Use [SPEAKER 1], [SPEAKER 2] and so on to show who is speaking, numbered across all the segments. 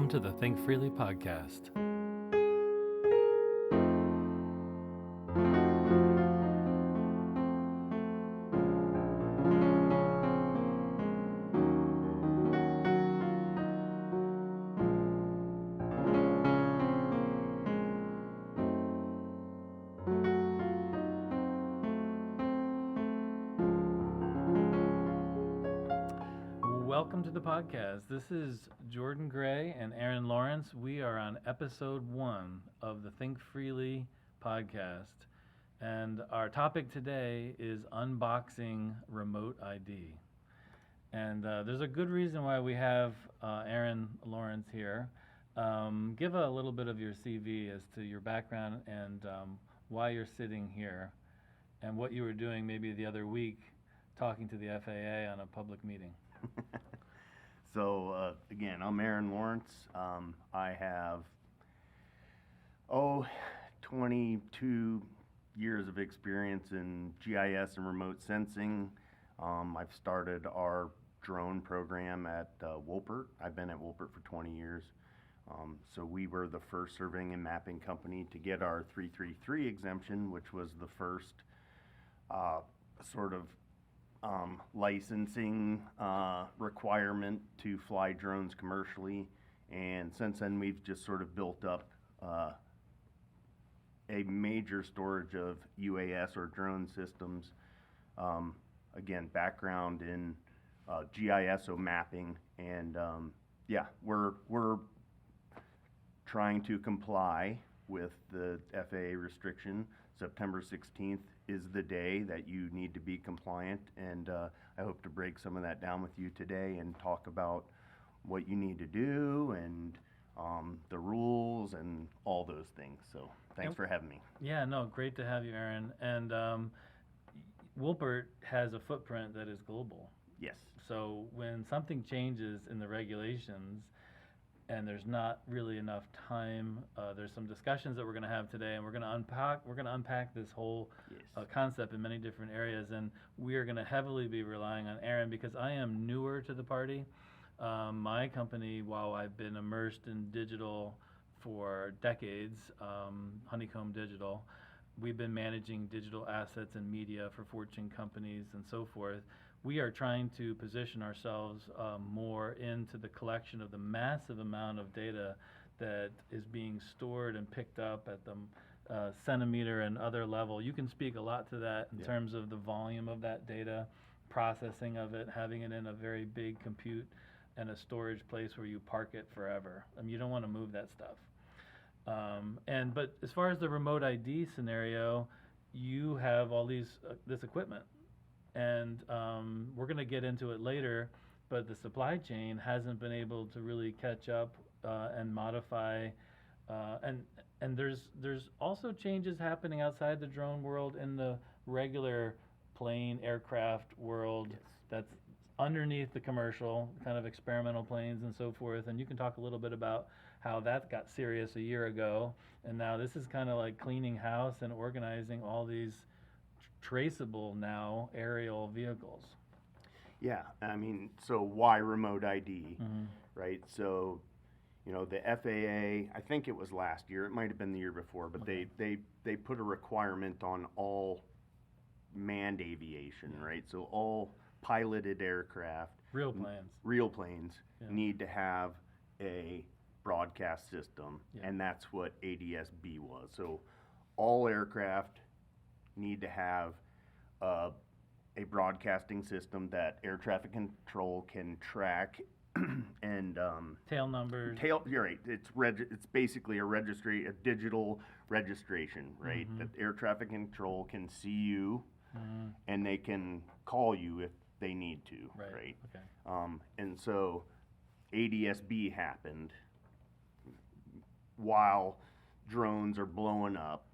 [SPEAKER 1] Welcome to the Think Freely podcast. Welcome to the podcast. This is Jordan Gray and Aaron Lawrence. We are on episode 1 of the Think Freely podcast. And our topic today is unboxing Remote ID. And there's a good reason why we have Aaron Lawrence here. Give a little bit of your CV as to your background and why you're sitting here and what you were doing maybe the other week talking to the FAA on a public meeting.
[SPEAKER 2] So again, I'm Aaron Lawrence. I have 22 years of experience in GIS and remote sensing. I've started our drone program at Woolpert. I've been at Woolpert for 20 years. So we were the first surveying and mapping company to get our 333 exemption, which was the first sort of licensing requirement to fly drones commercially, and since then we've just sort of built up a major storage of UAS or drone systems. Again, background in GIS, mapping, and we're trying to comply with the FAA restriction. September 16th is the day that you need to be compliant, and I hope to break some of that down with you today and talk about what you need to do and the rules and all those things. So thanks for having me.
[SPEAKER 1] Yeah, no, great to have you, Aaron. And Woolpert has a footprint that is global.
[SPEAKER 2] Yes.
[SPEAKER 1] So when something changes in the regulations and there's not really enough time, there's some discussions that we're going to have today, and we're going to unpack this whole concept in many different areas, and we are going to heavily be relying on Aaron because I am newer to the party. My company, while I've been immersed in digital for decades, Honeycomb Digital, we've been managing digital assets and media for Fortune companies and so forth. We are trying to position ourselves more into the collection of the massive amount of data that is being stored and picked up at the centimeter and other level. You can speak a lot to that in terms of the volume of that data, processing of it, having it in a very big compute and a storage place where you park it forever. I mean, you don't want to move that stuff. But as far as the remote ID scenario, you have all this equipment. And we're going to get into it later, but the supply chain hasn't been able to really catch up and modify. And there's also changes happening outside the drone world in the regular plane aircraft world that's underneath the commercial kind of experimental planes and so forth. And you can talk a little bit about how that got serious a year ago. And now this is kind of like cleaning house and organizing all these traceable now aerial vehicles.
[SPEAKER 2] Yeah, I mean, so why remote ID, right? So, you know, the FAA, I think it was last year, it might have been the year before, but they put a requirement on all manned aviation, right? So all piloted aircraft,
[SPEAKER 1] real planes
[SPEAKER 2] need to have a broadcast system, and that's what ADS-B was. So all aircraft need to have a broadcasting system that air traffic control can track and
[SPEAKER 1] tail numbers.
[SPEAKER 2] You're right. It's basically a digital registration, right? That air traffic control can see you, and they can call you if they need to, right?
[SPEAKER 1] Okay.
[SPEAKER 2] And so ADS-B happened while drones are blowing up.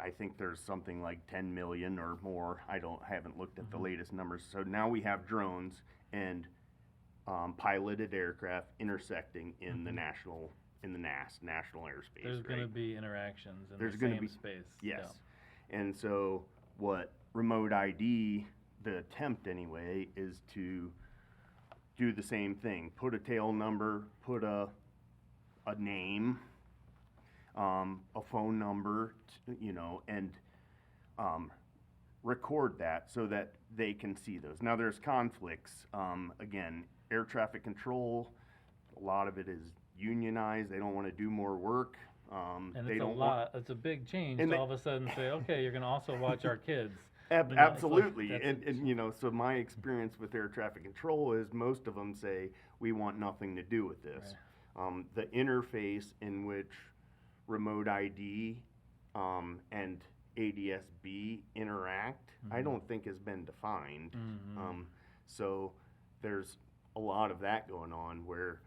[SPEAKER 2] I think there's something like 10 million or more. I haven't looked at the latest numbers. So now we have drones and piloted aircraft intersecting in the National Airspace.
[SPEAKER 1] There's going to be interactions in the same space.
[SPEAKER 2] Yes. Yeah. And so what remote ID, the attempt anyway, is to do the same thing. Put a tail number, put a name, a phone number, and record that so that they can see those. Now there's conflicts. Again, air traffic control, a lot of it is unionized. They don't want to do more work.
[SPEAKER 1] And
[SPEAKER 2] they
[SPEAKER 1] it's a
[SPEAKER 2] don't
[SPEAKER 1] lot. It's a big change
[SPEAKER 2] And
[SPEAKER 1] to
[SPEAKER 2] they-
[SPEAKER 1] all of a sudden say, okay, you're going to also watch our kids.
[SPEAKER 2] Absolutely.
[SPEAKER 1] It's like,
[SPEAKER 2] And so my experience with air traffic control is most of them say, we want nothing to do with this. The interface in which remote ID and ADSB interact, I don't think has been defined. So there's a lot of that going on where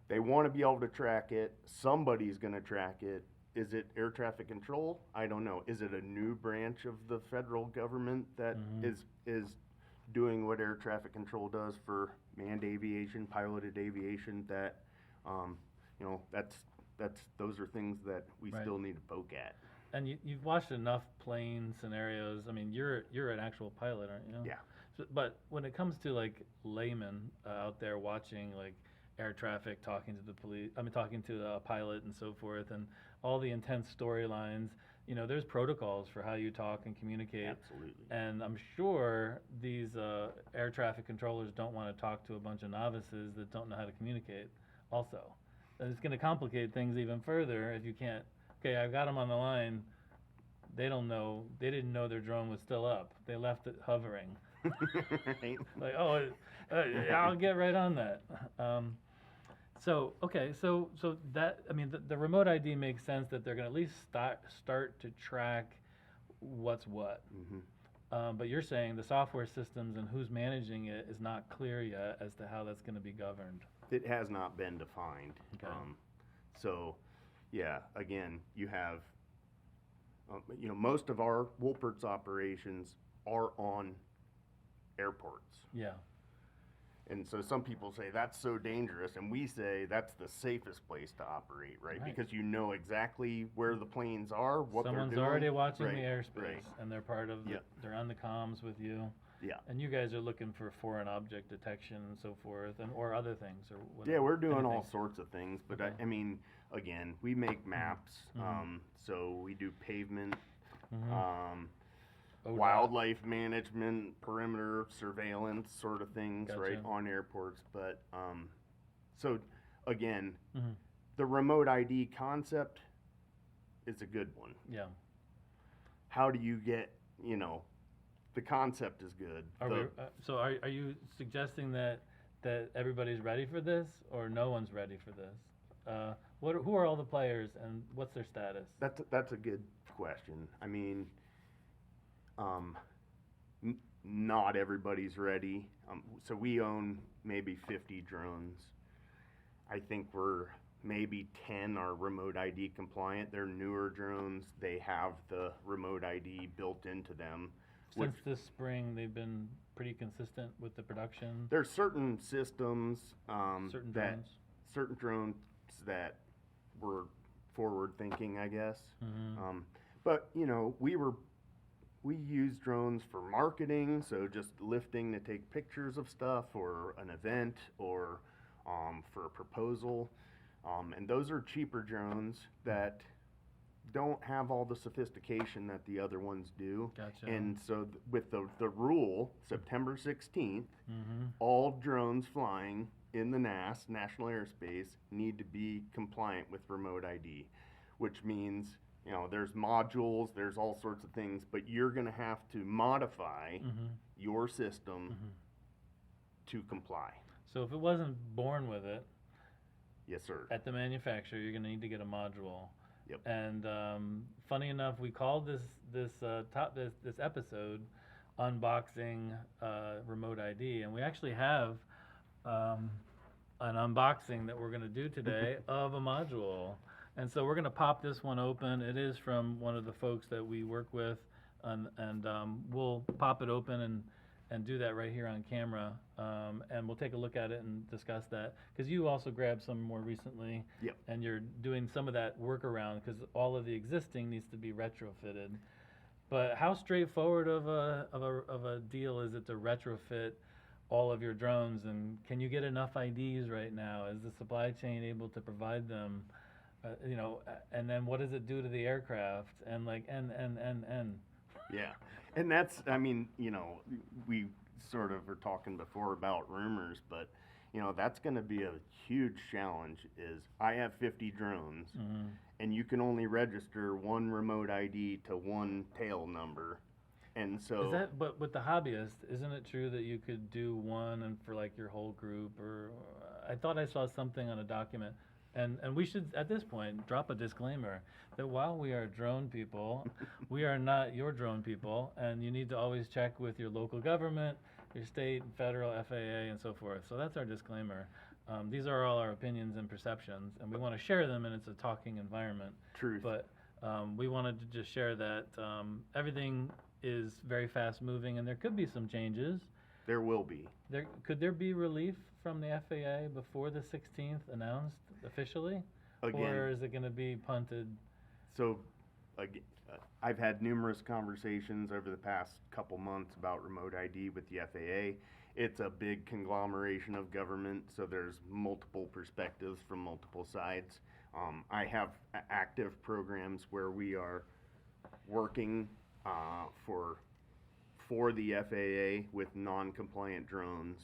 [SPEAKER 2] they want to be able to track it. Somebody's going to track it. Is it air traffic control? I don't know. Is it a new branch of the federal government that is doing what air traffic control does for manned aviation, piloted aviation? That those are things that we still need to poke at.
[SPEAKER 1] And you've watched enough plane scenarios. I mean, you're an actual pilot, aren't you?
[SPEAKER 2] Yeah.
[SPEAKER 1] So, but when it comes to like laymen out there watching like air traffic, talking to the police, talking to the pilot and so forth, and all the intense storylines, there's protocols for how you talk and communicate.
[SPEAKER 2] Absolutely.
[SPEAKER 1] And I'm sure these air traffic controllers don't want to talk to a bunch of novices that don't know how to communicate also. And it's going to complicate things even further if you can't, okay, I've got them on the line. They didn't know their drone was still up. They left it hovering.
[SPEAKER 2] Right.
[SPEAKER 1] Like, oh, I'll get right on that. So that, the remote ID makes sense that they're going to at least start to track what's what. But you're saying the software systems and who's managing it is not clear yet as to how that's going to be governed.
[SPEAKER 2] It has not been defined.
[SPEAKER 1] Okay.
[SPEAKER 2] So, yeah, again, you have, most of our Woolpert's operations are on airports.
[SPEAKER 1] Yeah.
[SPEAKER 2] And so some people say that's so dangerous, and we say that's the safest place to operate, right?
[SPEAKER 1] Right.
[SPEAKER 2] Because you know exactly where the planes are, what
[SPEAKER 1] Someone's
[SPEAKER 2] they're doing.
[SPEAKER 1] already watching
[SPEAKER 2] Right,
[SPEAKER 1] the airspace,
[SPEAKER 2] right.
[SPEAKER 1] and they're part of the, they're on the comms with you.
[SPEAKER 2] Yeah.
[SPEAKER 1] And you guys are looking for foreign object detection and so forth, or other things, or whatever.
[SPEAKER 2] Yeah, we're doing all
[SPEAKER 1] anything.
[SPEAKER 2] sorts of things, but
[SPEAKER 1] Okay.
[SPEAKER 2] again, we make maps, so we do pavement,
[SPEAKER 1] ODOT.
[SPEAKER 2] wildlife management, perimeter surveillance sort of things, right,
[SPEAKER 1] Gotcha.
[SPEAKER 2] on airports. But so again,
[SPEAKER 1] Mhm.
[SPEAKER 2] the remote ID concept is a good one.
[SPEAKER 1] Yeah.
[SPEAKER 2] How do you get, the concept is good.
[SPEAKER 1] So are you suggesting that everybody's ready for this, or no one's ready for this? Who are all the players, and what's their status?
[SPEAKER 2] That's a good question. Not everybody's ready. So we own maybe 50 drones. I think we're maybe 10 are remote ID compliant. They're newer drones. They have the remote ID built into them.
[SPEAKER 1] Since this spring, they've been pretty consistent with the production.
[SPEAKER 2] There's certain systems
[SPEAKER 1] Certain
[SPEAKER 2] that
[SPEAKER 1] drones.
[SPEAKER 2] certain drones that were forward thinking, I guess. But we use drones for marketing, so just lifting to take pictures of stuff or an event or for a proposal. And those are cheaper drones that don't have all the sophistication that the other ones do.
[SPEAKER 1] Gotcha.
[SPEAKER 2] And so with the rule, September 16th, all drones flying in the National Airspace need to be compliant with remote ID, which means there's modules, there's all sorts of things, but you're going to have to modify your system to comply.
[SPEAKER 1] So if it wasn't born with it
[SPEAKER 2] Yes, sir.
[SPEAKER 1] at the manufacturer, you're going to need to get a module.
[SPEAKER 2] Yep.
[SPEAKER 1] And funny enough, we called this episode "Unboxing Remote ID," and we actually have an unboxing that we're going to do today of a module. And so we're going to pop this one open. It is from one of the folks that we work with, and we'll pop it open and do that right here on camera. And we'll take a look at it and discuss that. Because you also grabbed some more recently.
[SPEAKER 2] Yep.
[SPEAKER 1] And you're doing some of that workaround because all of the existing needs to be retrofitted. But how straightforward of a deal is it to retrofit all of your drones, and can you get enough IDs right now? Is the supply chain able to provide them? You know, and then what does it do to the aircraft? And like, and.
[SPEAKER 2] Yeah, and that's, I mean, you know, we sort of were talking before about rumors, but, you know, that's going to be a huge challenge is I have 50 drones, and you can only register one remote ID to one tail number. And so...
[SPEAKER 1] Is that, but with the hobbyist, isn't it true that you could do one and for like your whole group? Or I thought I saw something on a document. And we should, at this point, drop a disclaimer that while we are drone people, we are not your drone people, and you need to always check with your local government, your state, federal, FAA, and so forth. So that's our disclaimer. These are all our opinions and perceptions, and we want to share them, and it's a talking environment.
[SPEAKER 2] Truth.
[SPEAKER 1] But we wanted to just share that everything is very fast moving, and there could be some changes.
[SPEAKER 2] There will be.
[SPEAKER 1] Could there be relief from the FAA before the 16th announced officially?
[SPEAKER 2] Again,
[SPEAKER 1] or is it going to be punted?
[SPEAKER 2] So, I've had numerous conversations over the past couple months about remote ID with the FAA. It's a big conglomeration of government, so there's multiple perspectives from multiple sides. I have active programs where we are working for the FAA with non-compliant drones.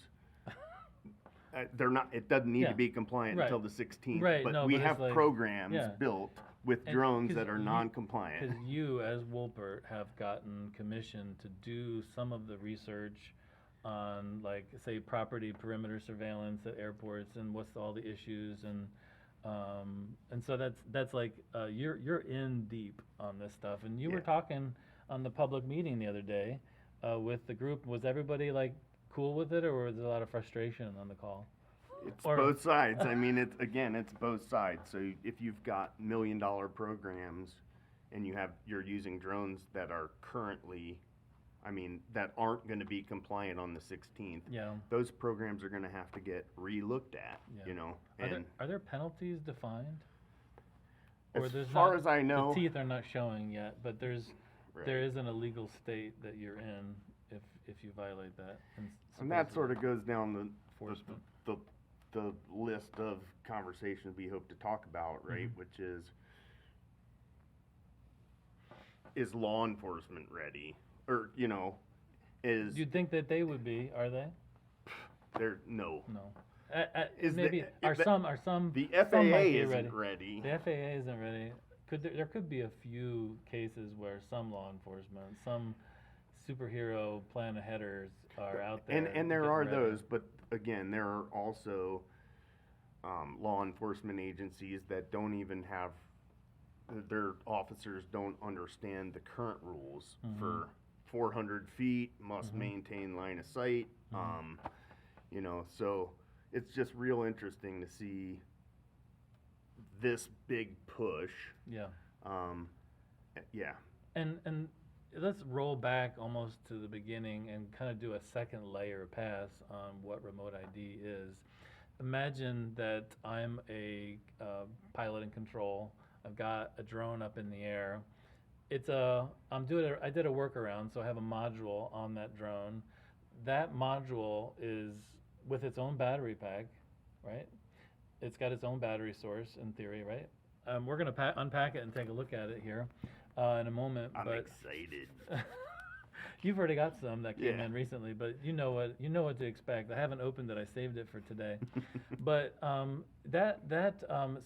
[SPEAKER 2] They're not. It doesn't need to be compliant until the 16th.
[SPEAKER 1] Right.
[SPEAKER 2] But
[SPEAKER 1] no,
[SPEAKER 2] we
[SPEAKER 1] but
[SPEAKER 2] have
[SPEAKER 1] like,
[SPEAKER 2] programs built with drones that are non-compliant.
[SPEAKER 1] Because you, as Woolpert, have gotten commissioned to do some of the research on, like, say, property perimeter surveillance at airports and what's all the issues, and so that's like you're in deep on this stuff. And you were talking on the public meeting the other day with the group. Was everybody like cool with it, or was there a lot of frustration on the call?
[SPEAKER 2] It's both sides. I mean, it's both sides. So if you've got $1 million programs and you're using drones that are currently, I mean, that aren't going to be compliant on the 16th, those programs are going to have to get re-looked at, you know.
[SPEAKER 1] Are there penalties defined?
[SPEAKER 2] As far as I know,
[SPEAKER 1] the teeth are not showing yet, but there is an illegal state that you're in if you violate that.
[SPEAKER 2] And that sort of goes down the list of conversations we hope to talk about, right? Which is law enforcement ready? Or, you know,
[SPEAKER 1] You'd think that they would be, are they?
[SPEAKER 2] No.
[SPEAKER 1] Some
[SPEAKER 2] the FAA isn't ready.
[SPEAKER 1] The FAA isn't ready. There could be a few cases where some law enforcement, some superhero plan aheaders are out there.
[SPEAKER 2] And there are those, but again, there are also law enforcement agencies that don't even have, their officers don't understand the current rules for 400 feet, must maintain line of sight. You know, so it's just real interesting to see this big push. And
[SPEAKER 1] let's roll back almost to the beginning and kind of do a second layer pass on what remote ID is. Imagine that I'm a pilot in control. I've got a drone up in the air. I did a workaround, so I have a module on that drone. That module is with its own battery pack, right? It's got its own battery source in theory, right? We're gonna unpack it and take a look at it here in a moment.
[SPEAKER 2] I'm excited.
[SPEAKER 1] You've already got some that came in recently, but you know what to expect. I haven't opened it. I saved it for today. But that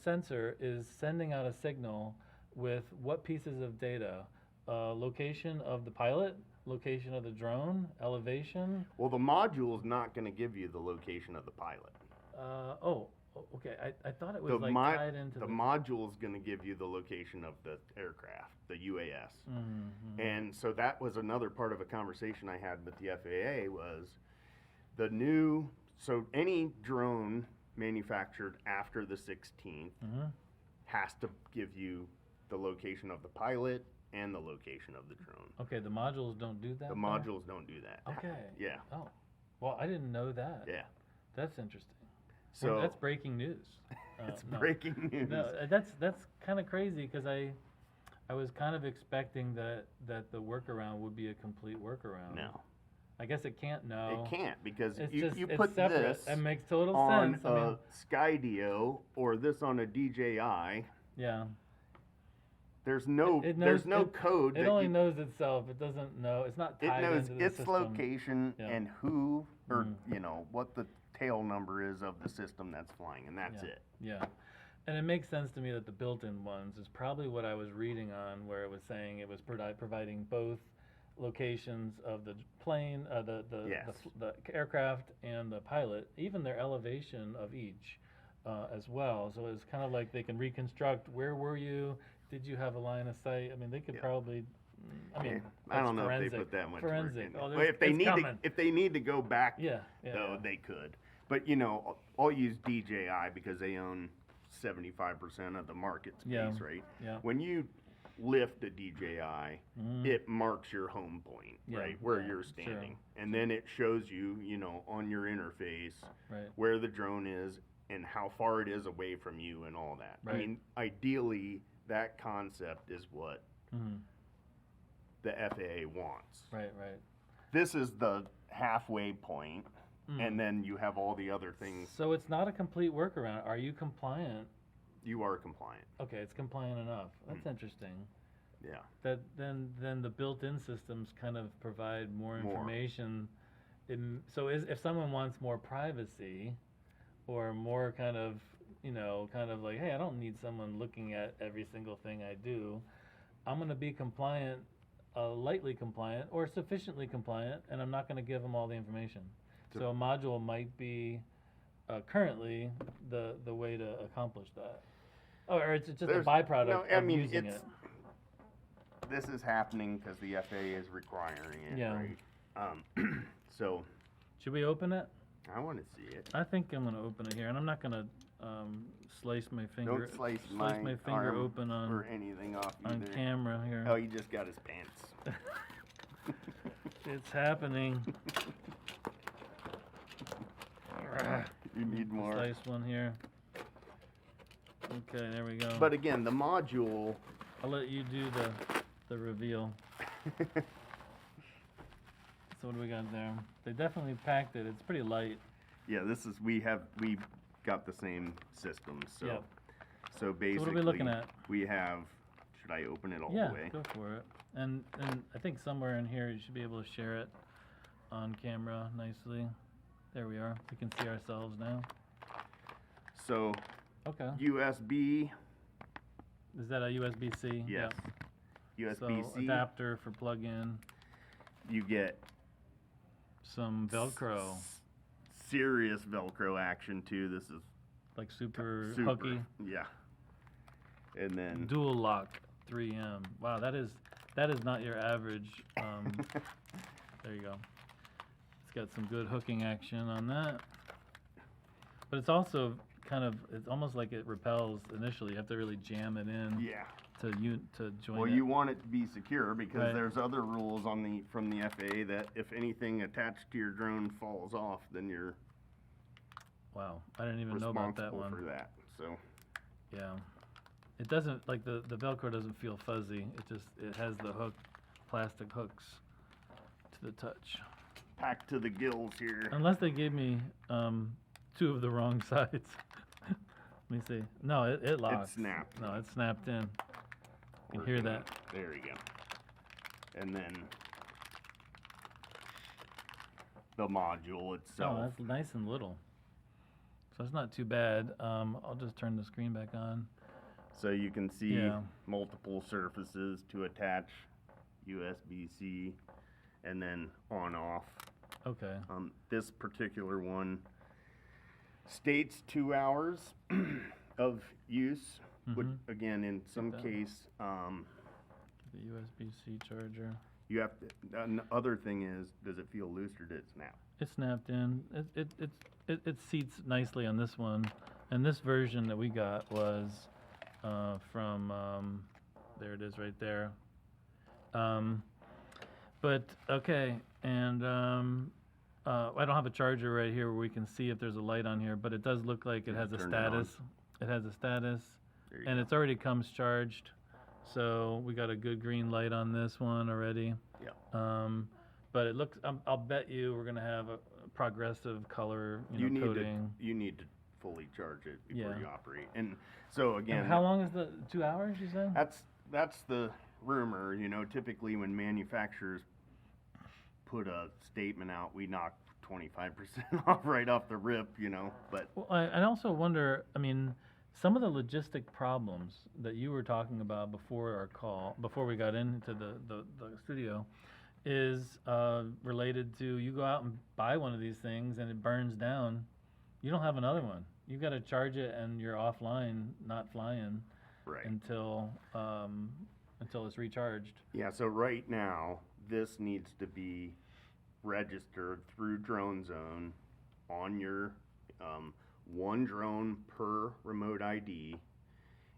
[SPEAKER 1] sensor is sending out a signal with what pieces of data? Location of the pilot, location of the drone, elevation.
[SPEAKER 2] Well, the module is not going to give you the location of the pilot.
[SPEAKER 1] Okay. I thought it was tied into
[SPEAKER 2] the module is going to give you the location of the aircraft, the UAS. And so that was another part of a conversation I had with the FAA was so any drone manufactured after the 16th has to give you the location of the pilot and the location of the drone.
[SPEAKER 1] Okay, the modules don't do that?
[SPEAKER 2] The modules don't do that.
[SPEAKER 1] Okay.
[SPEAKER 2] Yeah.
[SPEAKER 1] Oh, well, I didn't know that.
[SPEAKER 2] Yeah.
[SPEAKER 1] That's interesting.
[SPEAKER 2] So
[SPEAKER 1] that's breaking news.
[SPEAKER 2] It's breaking news.
[SPEAKER 1] No, that's kind of crazy because I was kind of expecting that the workaround would be a complete workaround.
[SPEAKER 2] No.
[SPEAKER 1] I guess it can't know.
[SPEAKER 2] It can't, because
[SPEAKER 1] It's
[SPEAKER 2] you
[SPEAKER 1] it's
[SPEAKER 2] put
[SPEAKER 1] separate.
[SPEAKER 2] this
[SPEAKER 1] That makes total
[SPEAKER 2] on
[SPEAKER 1] sense.
[SPEAKER 2] a
[SPEAKER 1] I mean,
[SPEAKER 2] Skydio or this on a DJI.
[SPEAKER 1] yeah.
[SPEAKER 2] There's no
[SPEAKER 1] It
[SPEAKER 2] there's
[SPEAKER 1] knows-
[SPEAKER 2] no
[SPEAKER 1] it-
[SPEAKER 2] code.
[SPEAKER 1] It
[SPEAKER 2] that
[SPEAKER 1] only
[SPEAKER 2] you,
[SPEAKER 1] knows itself. It doesn't know. It's not
[SPEAKER 2] it
[SPEAKER 1] tied
[SPEAKER 2] knows
[SPEAKER 1] into the
[SPEAKER 2] its
[SPEAKER 1] system.
[SPEAKER 2] location
[SPEAKER 1] Yeah.
[SPEAKER 2] and who, or
[SPEAKER 1] Mm.
[SPEAKER 2] what the tail number is of the system that's flying, and that's
[SPEAKER 1] Yeah.
[SPEAKER 2] it.
[SPEAKER 1] Yeah. And it makes sense to me that the built-in ones is probably what I was reading on, where it was saying it was providing both locations of the plane,
[SPEAKER 2] Yes.
[SPEAKER 1] the aircraft and the pilot, even their elevation of each as well. So it's kind of like they can reconstruct, where were you? Did you have a line of sight? I mean, they could
[SPEAKER 2] Yeah.
[SPEAKER 1] probably, I mean,
[SPEAKER 2] I don't know
[SPEAKER 1] forensic,
[SPEAKER 2] if they put that much
[SPEAKER 1] forensic.
[SPEAKER 2] work in.
[SPEAKER 1] Oh,
[SPEAKER 2] Well, if they
[SPEAKER 1] it's
[SPEAKER 2] need
[SPEAKER 1] coming.
[SPEAKER 2] if they need to go back,
[SPEAKER 1] Yeah,
[SPEAKER 2] though,
[SPEAKER 1] yeah.
[SPEAKER 2] they could. But I'll use DJI because they own 75% of the market space,
[SPEAKER 1] Yeah.
[SPEAKER 2] right?
[SPEAKER 1] Yeah.
[SPEAKER 2] When you lift a DJI,
[SPEAKER 1] Mhm.
[SPEAKER 2] it marks your home point,
[SPEAKER 1] Yeah,
[SPEAKER 2] right, where
[SPEAKER 1] yeah,
[SPEAKER 2] you're
[SPEAKER 1] sure.
[SPEAKER 2] standing, and then it shows you, on your interface
[SPEAKER 1] Right.
[SPEAKER 2] where the drone is and how far it is away from you and all that. I
[SPEAKER 1] Right.
[SPEAKER 2] mean, ideally, that concept is what
[SPEAKER 1] Mhm.
[SPEAKER 2] the FAA wants.
[SPEAKER 1] Right, right.
[SPEAKER 2] This is the halfway point,
[SPEAKER 1] Mm.
[SPEAKER 2] and then you have all the other things.
[SPEAKER 1] So it's not a complete workaround. Are you compliant?
[SPEAKER 2] You are compliant.
[SPEAKER 1] Okay, it's compliant enough. That's interesting.
[SPEAKER 2] Yeah.
[SPEAKER 1] That then the built-in systems kind of provide more
[SPEAKER 2] More.
[SPEAKER 1] information. So if someone wants more privacy, or more kind of like, hey, I don't need someone looking at every single thing I do. I'm going to be compliant, lightly compliant, or sufficiently compliant, and I'm not going to give them all the information. So a module might be currently the way to accomplish that. Or it's just a byproduct of using it.
[SPEAKER 2] This is happening because the FAA is requiring it,
[SPEAKER 1] Yeah.
[SPEAKER 2] right? So
[SPEAKER 1] Should we open it?
[SPEAKER 2] I want to see it.
[SPEAKER 1] I think I'm going to open it here, and I'm not going to slice my finger.
[SPEAKER 2] Don't slice my
[SPEAKER 1] finger
[SPEAKER 2] arm
[SPEAKER 1] open
[SPEAKER 2] or anything off
[SPEAKER 1] on
[SPEAKER 2] either.
[SPEAKER 1] camera here.
[SPEAKER 2] Oh, he just got his pants.
[SPEAKER 1] It's happening.
[SPEAKER 2] You need more.
[SPEAKER 1] Slice one here. Okay, there we go.
[SPEAKER 2] But again, the module.
[SPEAKER 1] I'll let you do the reveal. So what do we got there? They definitely packed it. It's pretty light.
[SPEAKER 2] Yeah, we got the same system. So
[SPEAKER 1] Yep.
[SPEAKER 2] so basically,
[SPEAKER 1] what are we looking at?
[SPEAKER 2] We have. Should I open it all
[SPEAKER 1] Yeah,
[SPEAKER 2] the way?
[SPEAKER 1] go for it. And I think somewhere in here you should be able to share it on camera nicely. There we are. We can see ourselves now.
[SPEAKER 2] So
[SPEAKER 1] Okay.
[SPEAKER 2] USB.
[SPEAKER 1] Is that a USB-C?
[SPEAKER 2] Yes.
[SPEAKER 1] Yep. So
[SPEAKER 2] USB-C.
[SPEAKER 1] adapter for plug-in.
[SPEAKER 2] You get
[SPEAKER 1] Some Velcro,
[SPEAKER 2] serious Velcro action too. This is
[SPEAKER 1] like super
[SPEAKER 2] super.
[SPEAKER 1] hooky.
[SPEAKER 2] Yeah. And then
[SPEAKER 1] Dual lock 3M. Wow, that is not your average. There you go. It's got some good hooking action on that. But it's also it's almost like it repels initially. You have to really jam it in
[SPEAKER 2] yeah.
[SPEAKER 1] to join
[SPEAKER 2] Well,
[SPEAKER 1] it.
[SPEAKER 2] you want it to be secure because
[SPEAKER 1] Right.
[SPEAKER 2] there's other rules from the FAA that if anything attached to your drone falls off, then you're
[SPEAKER 1] Wow, I didn't even know about that
[SPEAKER 2] responsible
[SPEAKER 1] one.
[SPEAKER 2] for that. So
[SPEAKER 1] Yeah. It doesn't, like the Velcro doesn't feel fuzzy. It has the plastic hooks to the touch.
[SPEAKER 2] packed to the gills here.
[SPEAKER 1] Unless they gave me two of the wrong sides. Let me see. No, it locks.
[SPEAKER 2] It snapped.
[SPEAKER 1] No, it's snapped in. You can hear that.
[SPEAKER 2] There you go. And then the module itself.
[SPEAKER 1] Oh, that's nice and little. So it's not too bad. I'll just turn the screen back on.
[SPEAKER 2] So you can see
[SPEAKER 1] Yeah.
[SPEAKER 2] multiple surfaces to attach USB-C and then on off.
[SPEAKER 1] Okay.
[SPEAKER 2] This particular one states 2 hours of use, which
[SPEAKER 1] Mhm.
[SPEAKER 2] again in some
[SPEAKER 1] that.
[SPEAKER 2] case
[SPEAKER 1] The USB-C charger.
[SPEAKER 2] you have to. Another thing is, does it feel loose or did it snap?
[SPEAKER 1] It snapped in. It seats nicely on this one. And this version that we got was from there it is right there. But okay, and I don't have a charger right here where we can see if there's a light on here, but it does look like it has a
[SPEAKER 2] Turn it on.
[SPEAKER 1] status. It has a status,
[SPEAKER 2] There you
[SPEAKER 1] and
[SPEAKER 2] go.
[SPEAKER 1] it's already comes charged. So we got a good green light on this one already.
[SPEAKER 2] Yeah.
[SPEAKER 1] but it looks, I'll bet you we're gonna have a progressive color, you know, coding.
[SPEAKER 2] You need to fully charge it before
[SPEAKER 1] Yeah.
[SPEAKER 2] you operate. And so again,
[SPEAKER 1] And how long is the 2 hours, you said?
[SPEAKER 2] that's the rumor, you know, typically when manufacturers put a statement out, we knock 25% off right off the rip, you know, but
[SPEAKER 1] Well, I also wonder, I mean, some of the logistic problems that you were talking about before our call, before we got into the studio, is related to you go out and buy one of these things and it burns down. You don't have another one. You've got to charge it and you're offline, not flying
[SPEAKER 2] right.
[SPEAKER 1] until it's recharged.
[SPEAKER 2] Yeah, so right now, this needs to be registered through Drone Zone on your one drone per remote ID,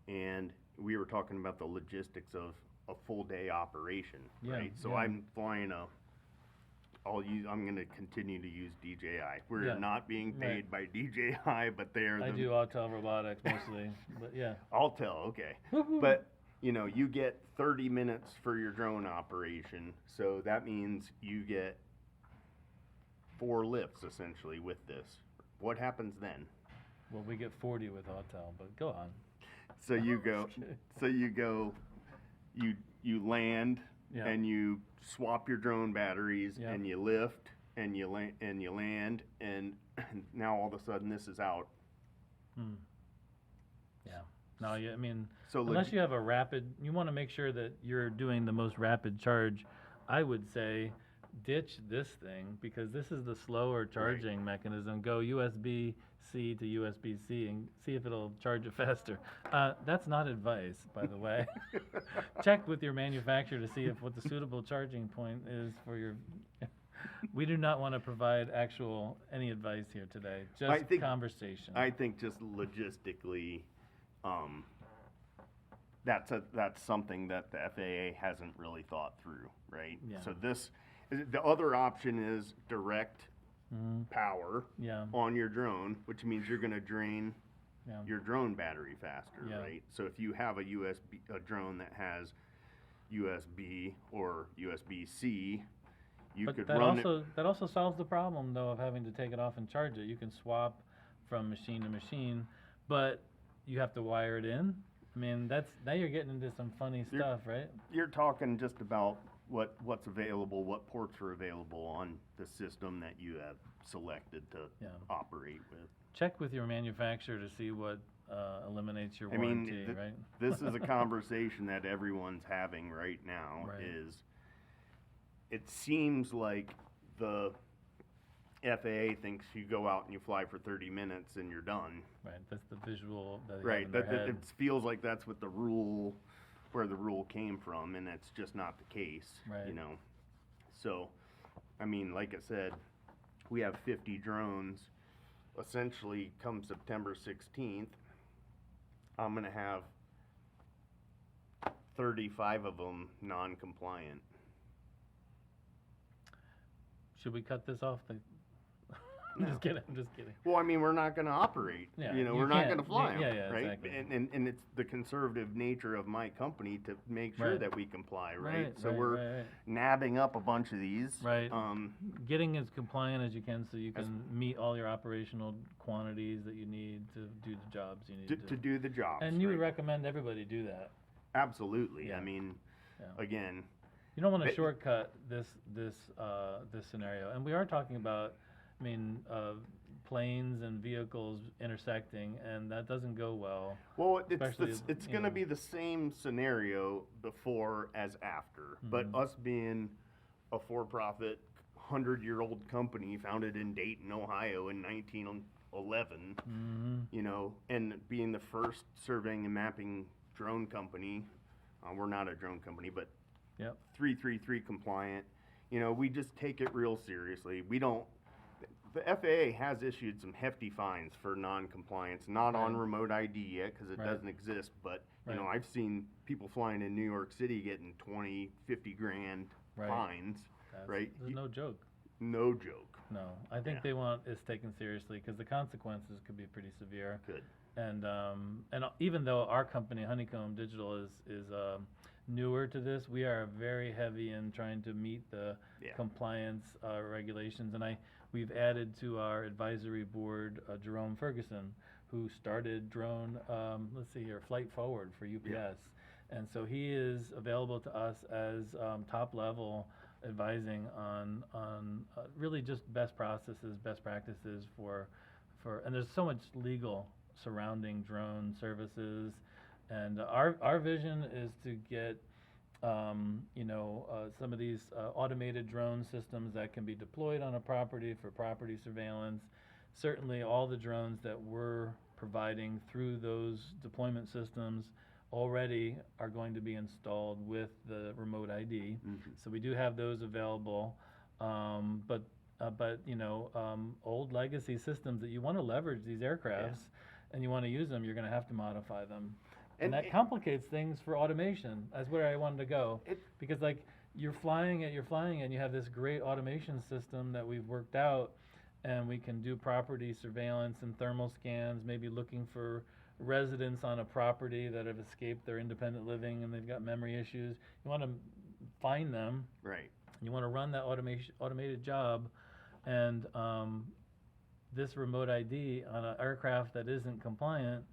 [SPEAKER 2] and we were talking about the logistics of a full day operation, right? So
[SPEAKER 1] yeah.
[SPEAKER 2] I'm flying I'm going to continue to use DJI. We're
[SPEAKER 1] Yeah,
[SPEAKER 2] not being paid by DJI, but they're
[SPEAKER 1] I do Autel robotics mostly, but yeah.
[SPEAKER 2] Autel, okay.
[SPEAKER 1] Woo-hoo.
[SPEAKER 2] But you know, you get 30 minutes for your drone operation, so that means you get 4 lifts essentially with this. What happens then?
[SPEAKER 1] Well, we get 40 with Autel, but go on.
[SPEAKER 2] So you go, you land,
[SPEAKER 1] Yeah.
[SPEAKER 2] and you swap your drone batteries,
[SPEAKER 1] Yeah.
[SPEAKER 2] and you lift, and you land, and now all of a sudden this is out.
[SPEAKER 1] Yeah. No, I mean,
[SPEAKER 2] So
[SPEAKER 1] unless you have a rapid, you want to make sure that you're doing the most rapid charge. I would say ditch this thing because this is the slower charging mechanism. Go USB-C to USB-C and see if it'll charge it faster. That's not advice, by the way. Check with your manufacturer to see if what the suitable charging point is for your. We do not want to provide any advice here today. Just conversation.
[SPEAKER 2] I think just logistically, that's something that the FAA hasn't really thought through, right?
[SPEAKER 1] Yeah.
[SPEAKER 2] So the other option is direct power
[SPEAKER 1] Yeah.
[SPEAKER 2] on your drone, which means you're going to drain
[SPEAKER 1] Yeah.
[SPEAKER 2] your drone battery faster,
[SPEAKER 1] Yeah.
[SPEAKER 2] right? So if you have a drone that has USB or USB-C, you
[SPEAKER 1] But
[SPEAKER 2] could
[SPEAKER 1] that
[SPEAKER 2] run
[SPEAKER 1] also that also solves the problem though of having to take it off and charge it. You can swap from machine to machine, but you have to wire it in. I mean, now you're getting into some funny stuff, right?
[SPEAKER 2] You're talking just about what's available, what ports are available on the system that you have selected to operate with.
[SPEAKER 1] Check with your manufacturer to see what eliminates your warranty, right?
[SPEAKER 2] This is a conversation that everyone's having right now.
[SPEAKER 1] Right.
[SPEAKER 2] It seems like the FAA thinks you go out and you fly for 30 minutes and you're done.
[SPEAKER 1] Right, that's the visual that they
[SPEAKER 2] Right,
[SPEAKER 1] have in their head.
[SPEAKER 2] it feels like that's what where the rule came from, and that's just not the case,
[SPEAKER 1] Right.
[SPEAKER 2] you know. So, I mean, like I said, we have 50 drones. Essentially, come September 16th, I'm going to have 35 of them non-compliant.
[SPEAKER 1] Should we cut this off? I'm just kidding.
[SPEAKER 2] Well, I mean, we're not going to operate.
[SPEAKER 1] Yeah,
[SPEAKER 2] you know,
[SPEAKER 1] you
[SPEAKER 2] we're not
[SPEAKER 1] can't.
[SPEAKER 2] going to fly them,
[SPEAKER 1] Yeah,
[SPEAKER 2] right?
[SPEAKER 1] exactly.
[SPEAKER 2] And it's the conservative nature of my company to make sure
[SPEAKER 1] Right.
[SPEAKER 2] that we comply, right? So
[SPEAKER 1] right,
[SPEAKER 2] we're
[SPEAKER 1] right.
[SPEAKER 2] nabbing up a bunch of these.
[SPEAKER 1] Right. Getting as compliant as you can so you can meet all your operational quantities that you need to do the jobs you need
[SPEAKER 2] to do the jobs.
[SPEAKER 1] And you would
[SPEAKER 2] right?
[SPEAKER 1] recommend everybody do that.
[SPEAKER 2] Absolutely.
[SPEAKER 1] Yeah.
[SPEAKER 2] I mean,
[SPEAKER 1] Yeah.
[SPEAKER 2] again,
[SPEAKER 1] You don't want to shortcut this scenario. And we are talking about, I mean, planes and vehicles intersecting, and that doesn't go well.
[SPEAKER 2] Well,
[SPEAKER 1] Especially
[SPEAKER 2] it's
[SPEAKER 1] you
[SPEAKER 2] going to
[SPEAKER 1] know.
[SPEAKER 2] be the same scenario before as after. But
[SPEAKER 1] Mhm.
[SPEAKER 2] us being a for-profit 100-year-old company founded in Dayton, Ohio in 1911, you know, and being the first surveying and mapping drone company, we're not a drone company, but
[SPEAKER 1] Yep.
[SPEAKER 2] 333 compliant, you know, we just take it real seriously. We don't. The FAA has issued some hefty fines for non-compliance, not on
[SPEAKER 1] Right.
[SPEAKER 2] remote ID yet because it
[SPEAKER 1] Right.
[SPEAKER 2] doesn't exist, but you know,
[SPEAKER 1] Right.
[SPEAKER 2] I've seen people flying in New York City getting 20, 50 grand
[SPEAKER 1] Right.
[SPEAKER 2] fines, right?
[SPEAKER 1] There's no joke.
[SPEAKER 2] No joke.
[SPEAKER 1] No, I think
[SPEAKER 2] Yeah.
[SPEAKER 1] they want this taken seriously because the consequences could be pretty severe.
[SPEAKER 2] Good.
[SPEAKER 1] And even though our company Honeycomb Digital is newer to this. We are very heavy in trying to meet the
[SPEAKER 2] Yeah.
[SPEAKER 1] compliance regulations, and we've added to our advisory board Jerome Ferguson, who started drone, let's see here, Flight Forward for UPS.
[SPEAKER 2] Yeah.
[SPEAKER 1] And so he is available to us as top level advising on really just best processes, best practices for, and there's so much legal surrounding drone services. And our vision is to get, some of these automated drone systems that can be deployed on a property for property surveillance. Certainly all the drones that we're providing through those deployment systems already are going to be installed with the remote ID.
[SPEAKER 2] Mm-hmm.
[SPEAKER 1] So we do have those available, but old legacy systems that you want to leverage these aircrafts and you want to use them, you're going to have to modify them. And that complicates things for automation. That's where I wanted to go. Because like you're flying it, and you have this great automation system that we've worked out, and we can do property surveillance and thermal scans, maybe looking for residents on a property that have escaped their independent living and they've got memory issues. You want to find them.
[SPEAKER 2] Right.
[SPEAKER 1] You want to run that automated job, and this remote ID on an aircraft that isn't compliant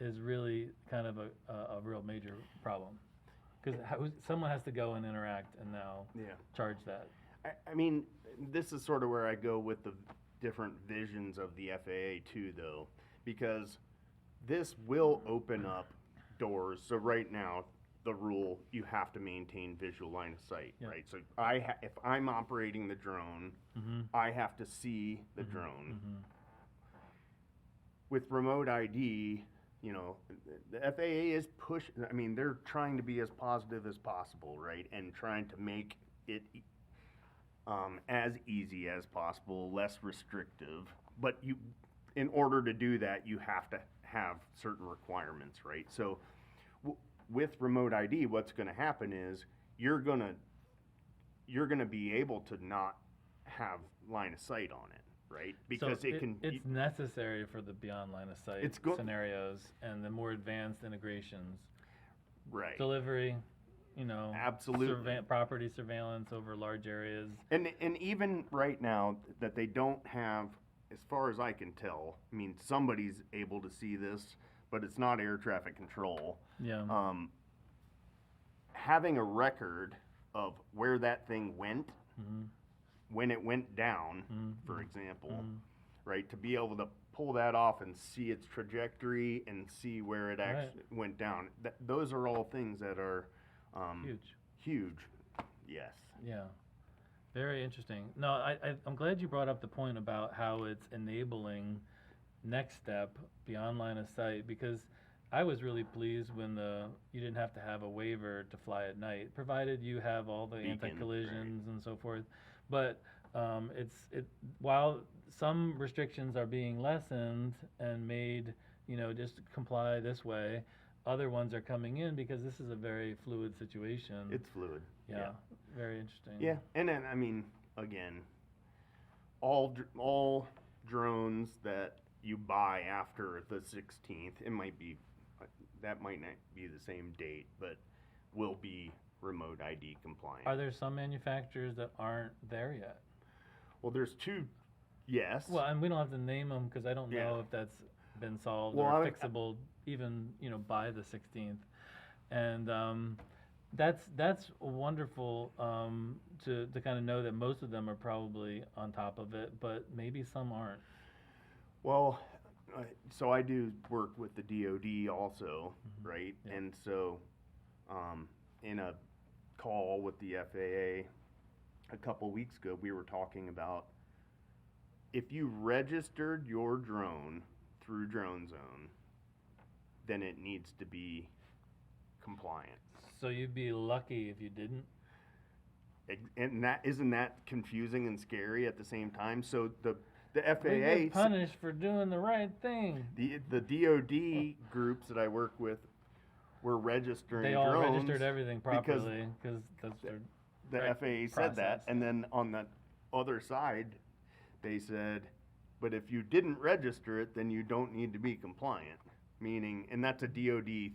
[SPEAKER 1] is really kind of a real major problem, because someone has to go and interact and now charge that.
[SPEAKER 2] I mean, this is sort of where I go with the different visions of the FAA too, though, because this will open up doors. So right now, the rule, you have to maintain visual line of sight, right? So if I'm operating the drone, I have to see the drone. With remote ID, the FAA is they're trying to be as positive as possible, right? And trying to make it as easy as possible, less restrictive. But in order to do that, you have to have certain requirements, right? So with remote ID, what's going to happen is you're going to be able to not have line of sight on it, right? Because
[SPEAKER 1] so it's necessary for the beyond line of sight scenarios and the more advanced integrations.
[SPEAKER 2] Right.
[SPEAKER 1] Delivery,
[SPEAKER 2] absolutely.
[SPEAKER 1] Property surveillance over large areas.
[SPEAKER 2] And even right now that they don't have, as far as I can tell, I mean, somebody's able to see this, but it's not air traffic control.
[SPEAKER 1] Yeah.
[SPEAKER 2] Having a record of where that thing went, when it went down, for example, right, to be able to pull that off and see its trajectory and see where it actually went down. Those are all things that are huge. Yes.
[SPEAKER 1] Yeah. Very interesting. No, I'm glad you brought up the point about how it's enabling next step beyond line of sight, because I was really pleased when you didn't have to have a waiver to fly at night, provided you have all the anti-collisions and so forth. But while some restrictions are being lessened and made, just comply this way, other ones are coming in because this is a very fluid situation.
[SPEAKER 2] It's fluid.
[SPEAKER 1] Yeah. Very interesting.
[SPEAKER 2] Yeah, and then again, all drones that you buy after the 16th, that might not be the same date, but will be remote ID compliant.
[SPEAKER 1] Are there some manufacturers that aren't there yet?
[SPEAKER 2] Well, there's two. Yes.
[SPEAKER 1] Well, and we don't have to name them because I don't know if that's been solved or fixable even by the 16th, and that's wonderful to kind of know that most of them are probably on top of it, but maybe some aren't.
[SPEAKER 2] Well, so I do work with the DoD also, right? Yeah. And so in a call with the FAA a couple weeks ago, we were talking about if you registered your drone through Drone Zone, then it needs to be compliant.
[SPEAKER 1] So you'd be lucky if you didn't?
[SPEAKER 2] And isn't that confusing and scary at the same time? So the FAA...
[SPEAKER 1] We get punished for doing the right thing.
[SPEAKER 2] The DoD groups that I work with were registering drones.
[SPEAKER 1] They all registered everything properly because that's
[SPEAKER 2] the FAA said that. And then on the other side, they said, but if you didn't register it, then you don't need to be compliant. Meaning, and that's a DoD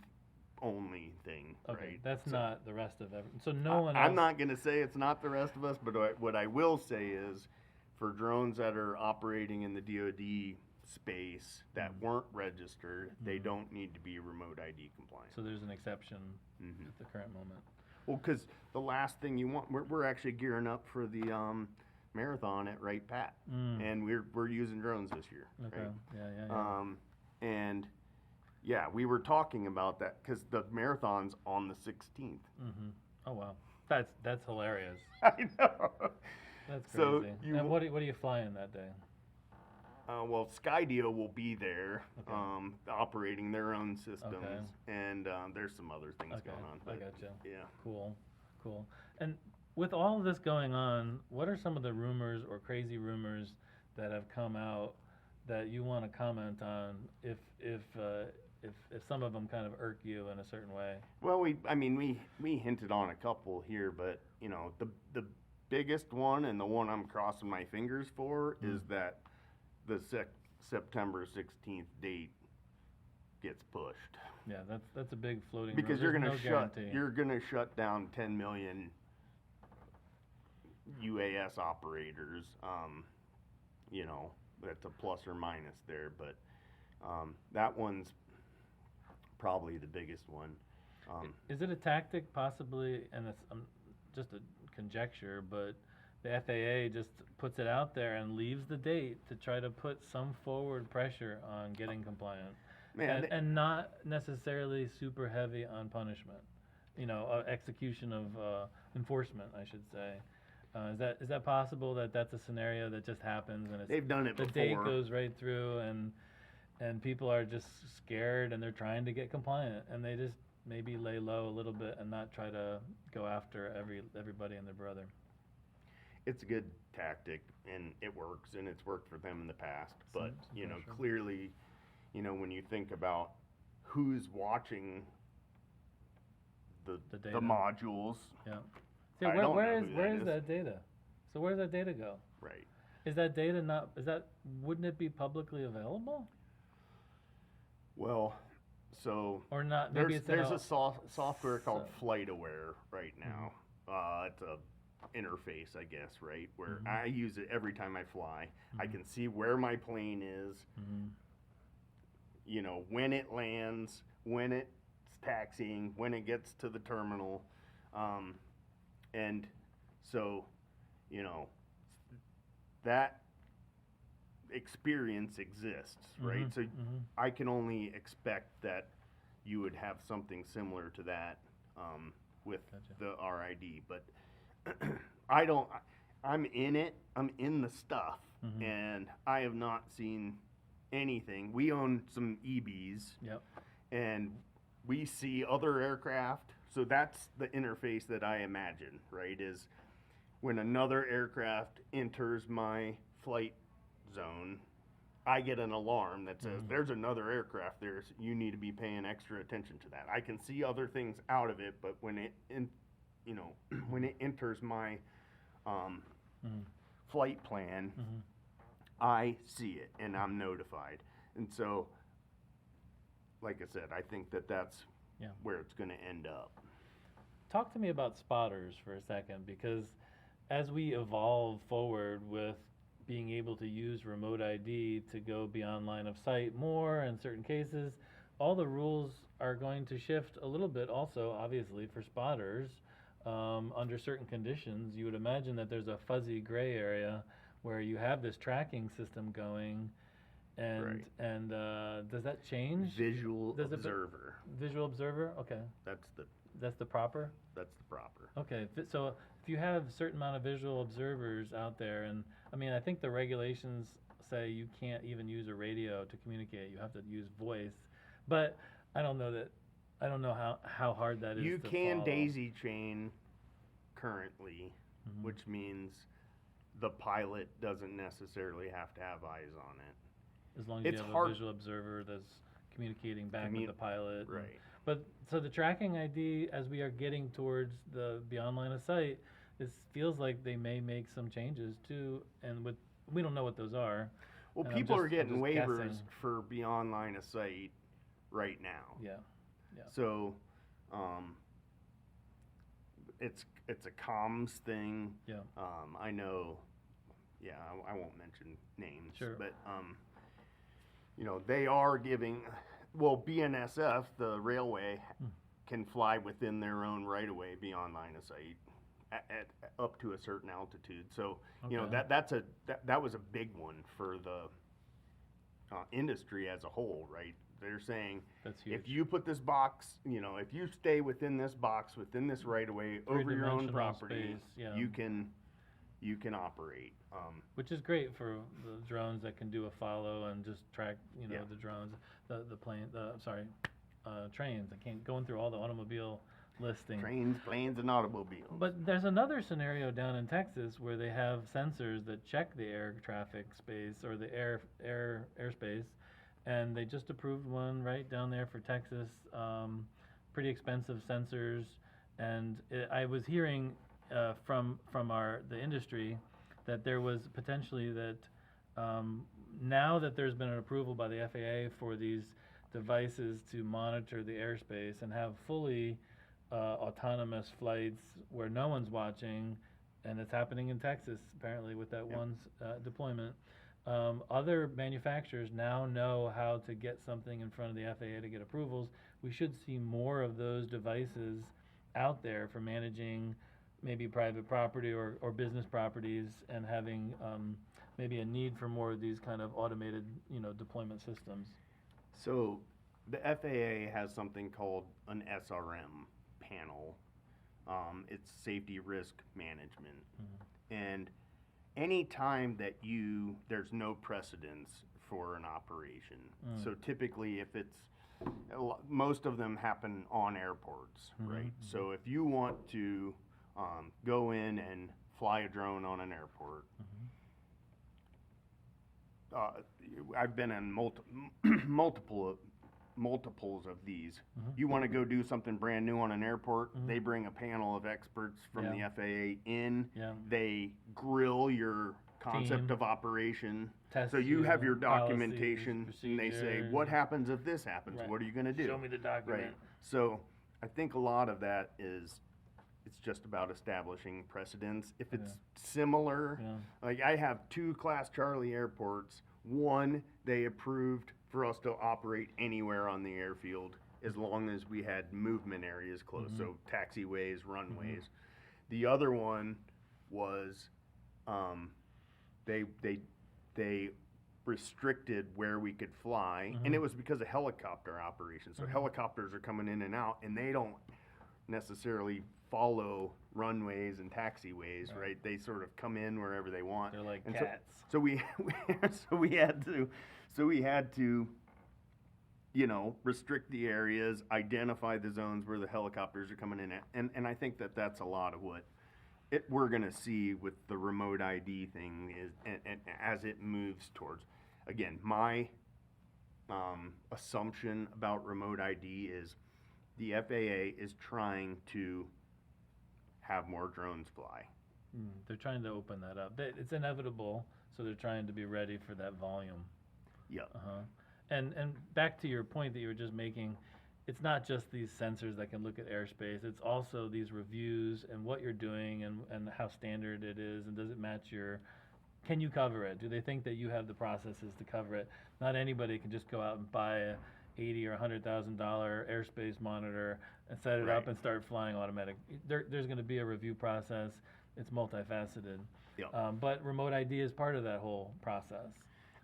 [SPEAKER 2] only thing,
[SPEAKER 1] Okay,
[SPEAKER 2] right?
[SPEAKER 1] that's
[SPEAKER 2] So
[SPEAKER 1] not the rest of everyone. So no one
[SPEAKER 2] I'm
[SPEAKER 1] else.
[SPEAKER 2] not gonna say it's not the rest of us, but what I will say is, for drones that are operating in the DoD space that weren't registered, they don't need to be remote ID compliant.
[SPEAKER 1] So there's an exception
[SPEAKER 2] Mhm.
[SPEAKER 1] at the current moment.
[SPEAKER 2] Well, because the last thing you want, we're actually gearing up for the marathon at Wright Pat, and we're using drones this year.
[SPEAKER 1] Okay.
[SPEAKER 2] Right?
[SPEAKER 1] Yeah.
[SPEAKER 2] And yeah, we were talking about that because the marathon's on the 16th.
[SPEAKER 1] Oh wow, that's hilarious.
[SPEAKER 2] I know.
[SPEAKER 1] That's
[SPEAKER 2] So
[SPEAKER 1] crazy.
[SPEAKER 2] you
[SPEAKER 1] And what are you flying that day?
[SPEAKER 2] well, Skydio will be there,
[SPEAKER 1] Okay.
[SPEAKER 2] operating their own systems,
[SPEAKER 1] Okay.
[SPEAKER 2] and there's some other things
[SPEAKER 1] Okay,
[SPEAKER 2] going on.
[SPEAKER 1] I
[SPEAKER 2] But
[SPEAKER 1] gotcha.
[SPEAKER 2] yeah.
[SPEAKER 1] Cool. And with all of this going on, what are some of the rumors or crazy rumors that have come out that you want to comment on? If some of them kind of irk you in a certain way.
[SPEAKER 2] Well, we hinted on a couple here, but you know, the biggest one and the one I'm crossing my fingers for is that the September 16th date gets pushed.
[SPEAKER 1] Yeah, that's a big floating.
[SPEAKER 2] Because
[SPEAKER 1] rumor. There's no guarantee.
[SPEAKER 2] you're gonna shut down 10 million UAS operators. You know, that's a plus or minus there, but that one's probably the biggest one.
[SPEAKER 1] Is it a tactic possibly, and it's just a conjecture, but the FAA just puts it out there and leaves the date to try to put some forward pressure on getting compliant, and not necessarily super heavy on punishment, execution of enforcement, I should say. Is that possible that that's a scenario that just happens and
[SPEAKER 2] They've done it
[SPEAKER 1] the
[SPEAKER 2] before.
[SPEAKER 1] date goes right through and people are just scared and they're trying to get compliant and they just maybe lay low a little bit and not try to go after everybody and their brother.
[SPEAKER 2] It's a good tactic and it works, and it's worked for them in the past. But
[SPEAKER 1] Some pressure.
[SPEAKER 2] clearly, when you think about who's watching the
[SPEAKER 1] data.
[SPEAKER 2] modules,
[SPEAKER 1] Yeah. See,
[SPEAKER 2] I don't
[SPEAKER 1] where
[SPEAKER 2] know
[SPEAKER 1] is
[SPEAKER 2] who
[SPEAKER 1] where
[SPEAKER 2] that
[SPEAKER 1] is
[SPEAKER 2] is.
[SPEAKER 1] that data? So where does that data go?
[SPEAKER 2] right?
[SPEAKER 1] Is that data not? Wouldn't it be publicly available
[SPEAKER 2] Well, so
[SPEAKER 1] or not? Maybe
[SPEAKER 2] there's
[SPEAKER 1] it's
[SPEAKER 2] a software called
[SPEAKER 1] so-
[SPEAKER 2] FlightAware right now. It's a interface, I guess, right? Where
[SPEAKER 1] Mhm.
[SPEAKER 2] I use it every time I fly. I
[SPEAKER 1] Mhm.
[SPEAKER 2] can see where my plane is,
[SPEAKER 1] Mhm.
[SPEAKER 2] when it lands, when it's taxiing, when it gets to the terminal. And so, that experience exists, right?
[SPEAKER 1] Mhm.
[SPEAKER 2] So
[SPEAKER 1] Mhm.
[SPEAKER 2] I can only expect that you would have something similar to that with
[SPEAKER 1] Gotcha.
[SPEAKER 2] the RID, but I'm in it, I'm in the stuff,
[SPEAKER 1] Mhm.
[SPEAKER 2] and I have not seen anything. We own some EBs,
[SPEAKER 1] Yep.
[SPEAKER 2] and we see other aircraft, so that's the interface that I imagine, right, is when another aircraft enters my flight zone, I get an alarm that says there's another aircraft there, so you need to be paying extra attention to that. I can see other things out of it, but when it when it enters my flight plan,
[SPEAKER 1] Mhm.
[SPEAKER 2] I see it and I'm notified. And so, like I said, I think that's
[SPEAKER 1] Yeah.
[SPEAKER 2] where it's going to end up.
[SPEAKER 1] Talk to me about spotters for a second, because as we evolve forward with being able to use remote ID to go beyond line of sight more in certain cases, all the rules are going to shift a little bit also, obviously, for spotters. Under certain conditions, you would imagine that there's a fuzzy gray area where you have this tracking system going, and
[SPEAKER 2] Right.
[SPEAKER 1] and does that change?
[SPEAKER 2] Visual
[SPEAKER 1] Does it-
[SPEAKER 2] observer.
[SPEAKER 1] Visual observer? Okay,
[SPEAKER 2] That's the
[SPEAKER 1] that's the proper?
[SPEAKER 2] proper.
[SPEAKER 1] Okay, so if you have a certain amount of visual observers out there, and I think the regulations say you can't even use a radio to communicate, you have to use voice, but I don't know how hard that is
[SPEAKER 2] You
[SPEAKER 1] to
[SPEAKER 2] can
[SPEAKER 1] follow.
[SPEAKER 2] daisy chain currently,
[SPEAKER 1] Mhm.
[SPEAKER 2] which means the pilot doesn't necessarily have to have eyes on it.
[SPEAKER 1] As long as
[SPEAKER 2] it's
[SPEAKER 1] you have
[SPEAKER 2] hard-
[SPEAKER 1] a visual observer that's communicating back with the pilot. and-
[SPEAKER 2] Right.
[SPEAKER 1] But, so the tracking ID, as we are getting towards the beyond line of sight, it feels like they may make some changes too, and we don't know what those are.
[SPEAKER 2] Well,
[SPEAKER 1] And I'm
[SPEAKER 2] people are
[SPEAKER 1] just
[SPEAKER 2] getting waivers
[SPEAKER 1] guessing.
[SPEAKER 2] for beyond line of sight right now.
[SPEAKER 1] Yeah.
[SPEAKER 2] So, It's a comms thing.
[SPEAKER 1] Yeah.
[SPEAKER 2] I know, yeah, I won't mention names.
[SPEAKER 1] Sure.
[SPEAKER 2] But, you know, they are giving, well, BNSF, the railway, can fly within their own right-of-way beyond line of sight at up to a certain altitude. So, you know,
[SPEAKER 1] Okay.
[SPEAKER 2] that was a big one for the industry as a whole, right? They're saying,
[SPEAKER 1] That's huge.
[SPEAKER 2] if you put this box, you know, if you stay within this box, within this right of way, over your own
[SPEAKER 1] Three-dimensional
[SPEAKER 2] property,
[SPEAKER 1] space, yeah.
[SPEAKER 2] you can operate.
[SPEAKER 1] Which is great for the drones that can do a follow and just track, you know,
[SPEAKER 2] Yeah.
[SPEAKER 1] the drones, trains. I can't going through all the automobile listing.
[SPEAKER 2] Trains, planes, and automobiles.
[SPEAKER 1] But there's another scenario down in Texas where they have sensors that check the air traffic space or the airspace, and they just approved one right down there for Texas. Pretty expensive sensors, and I was hearing from the industry that there was potentially that now that there's been an approval by the FAA for these devices to monitor the airspace and have fully autonomous flights where no one's watching, and it's happening in Texas apparently with that one deployment. Other manufacturers now know how to get something in front of the FAA to get approvals. We should see more of those devices out there for managing maybe private property or business properties, and having maybe a need for more of these kind of automated, you know, deployment systems.
[SPEAKER 2] So the FAA has something called an SRM panel. It's safety risk management. And any time that there's no precedence for an operation. So typically if it's, most of them happen on airports, right? So if you want to go in and fly a drone on an airport, I've been in multiples of these. You want to go do something brand new on an airport, they bring a panel of experts from the FAA in. They grill your concept
[SPEAKER 1] Team.
[SPEAKER 2] of operation.
[SPEAKER 1] Test
[SPEAKER 2] So you have your
[SPEAKER 1] policies,
[SPEAKER 2] documentation, and they say,
[SPEAKER 1] procedures.
[SPEAKER 2] what happens if this happens?
[SPEAKER 1] Right.
[SPEAKER 2] What are you going to do?
[SPEAKER 1] Show me the document.
[SPEAKER 2] Right. So I think a lot of that is, it's just about establishing precedents. If it's similar, like I have 2 Class Charlie airports. One, they approved for us to operate anywhere on the airfield as long as we had movement areas closed, so taxiways, runways. The other one was they restricted where we could fly, and it was because of helicopter operations. So helicopters are coming in and out, and they don't necessarily follow runways and taxiways, right? They sort of come in wherever they want.
[SPEAKER 1] They're like
[SPEAKER 2] And
[SPEAKER 1] cats.
[SPEAKER 2] So we had to, you know, restrict the areas, identify the zones where the helicopters are coming in at, and I think that that's a lot of what we're gonna see with the remote ID thing is, and as it moves towards, again, my assumption about remote ID is the FAA is trying to have more drones fly.
[SPEAKER 1] They're trying to open that up. It's inevitable, so they're trying to be ready for that volume.
[SPEAKER 2] Yep.
[SPEAKER 1] And back to your point that you were just making, it's not just these sensors that can look at airspace, it's also these reviews and what you're doing and how standard it is, and does it match can you cover it? Do they think that you have the processes to cover it? Not anybody can just go out and buy a $80,000 or $100,000 airspace monitor and set it up and start flying automatic. There's going to be a review process. It's multifaceted.
[SPEAKER 2] Yep.
[SPEAKER 1] But remote ID is part of that whole process.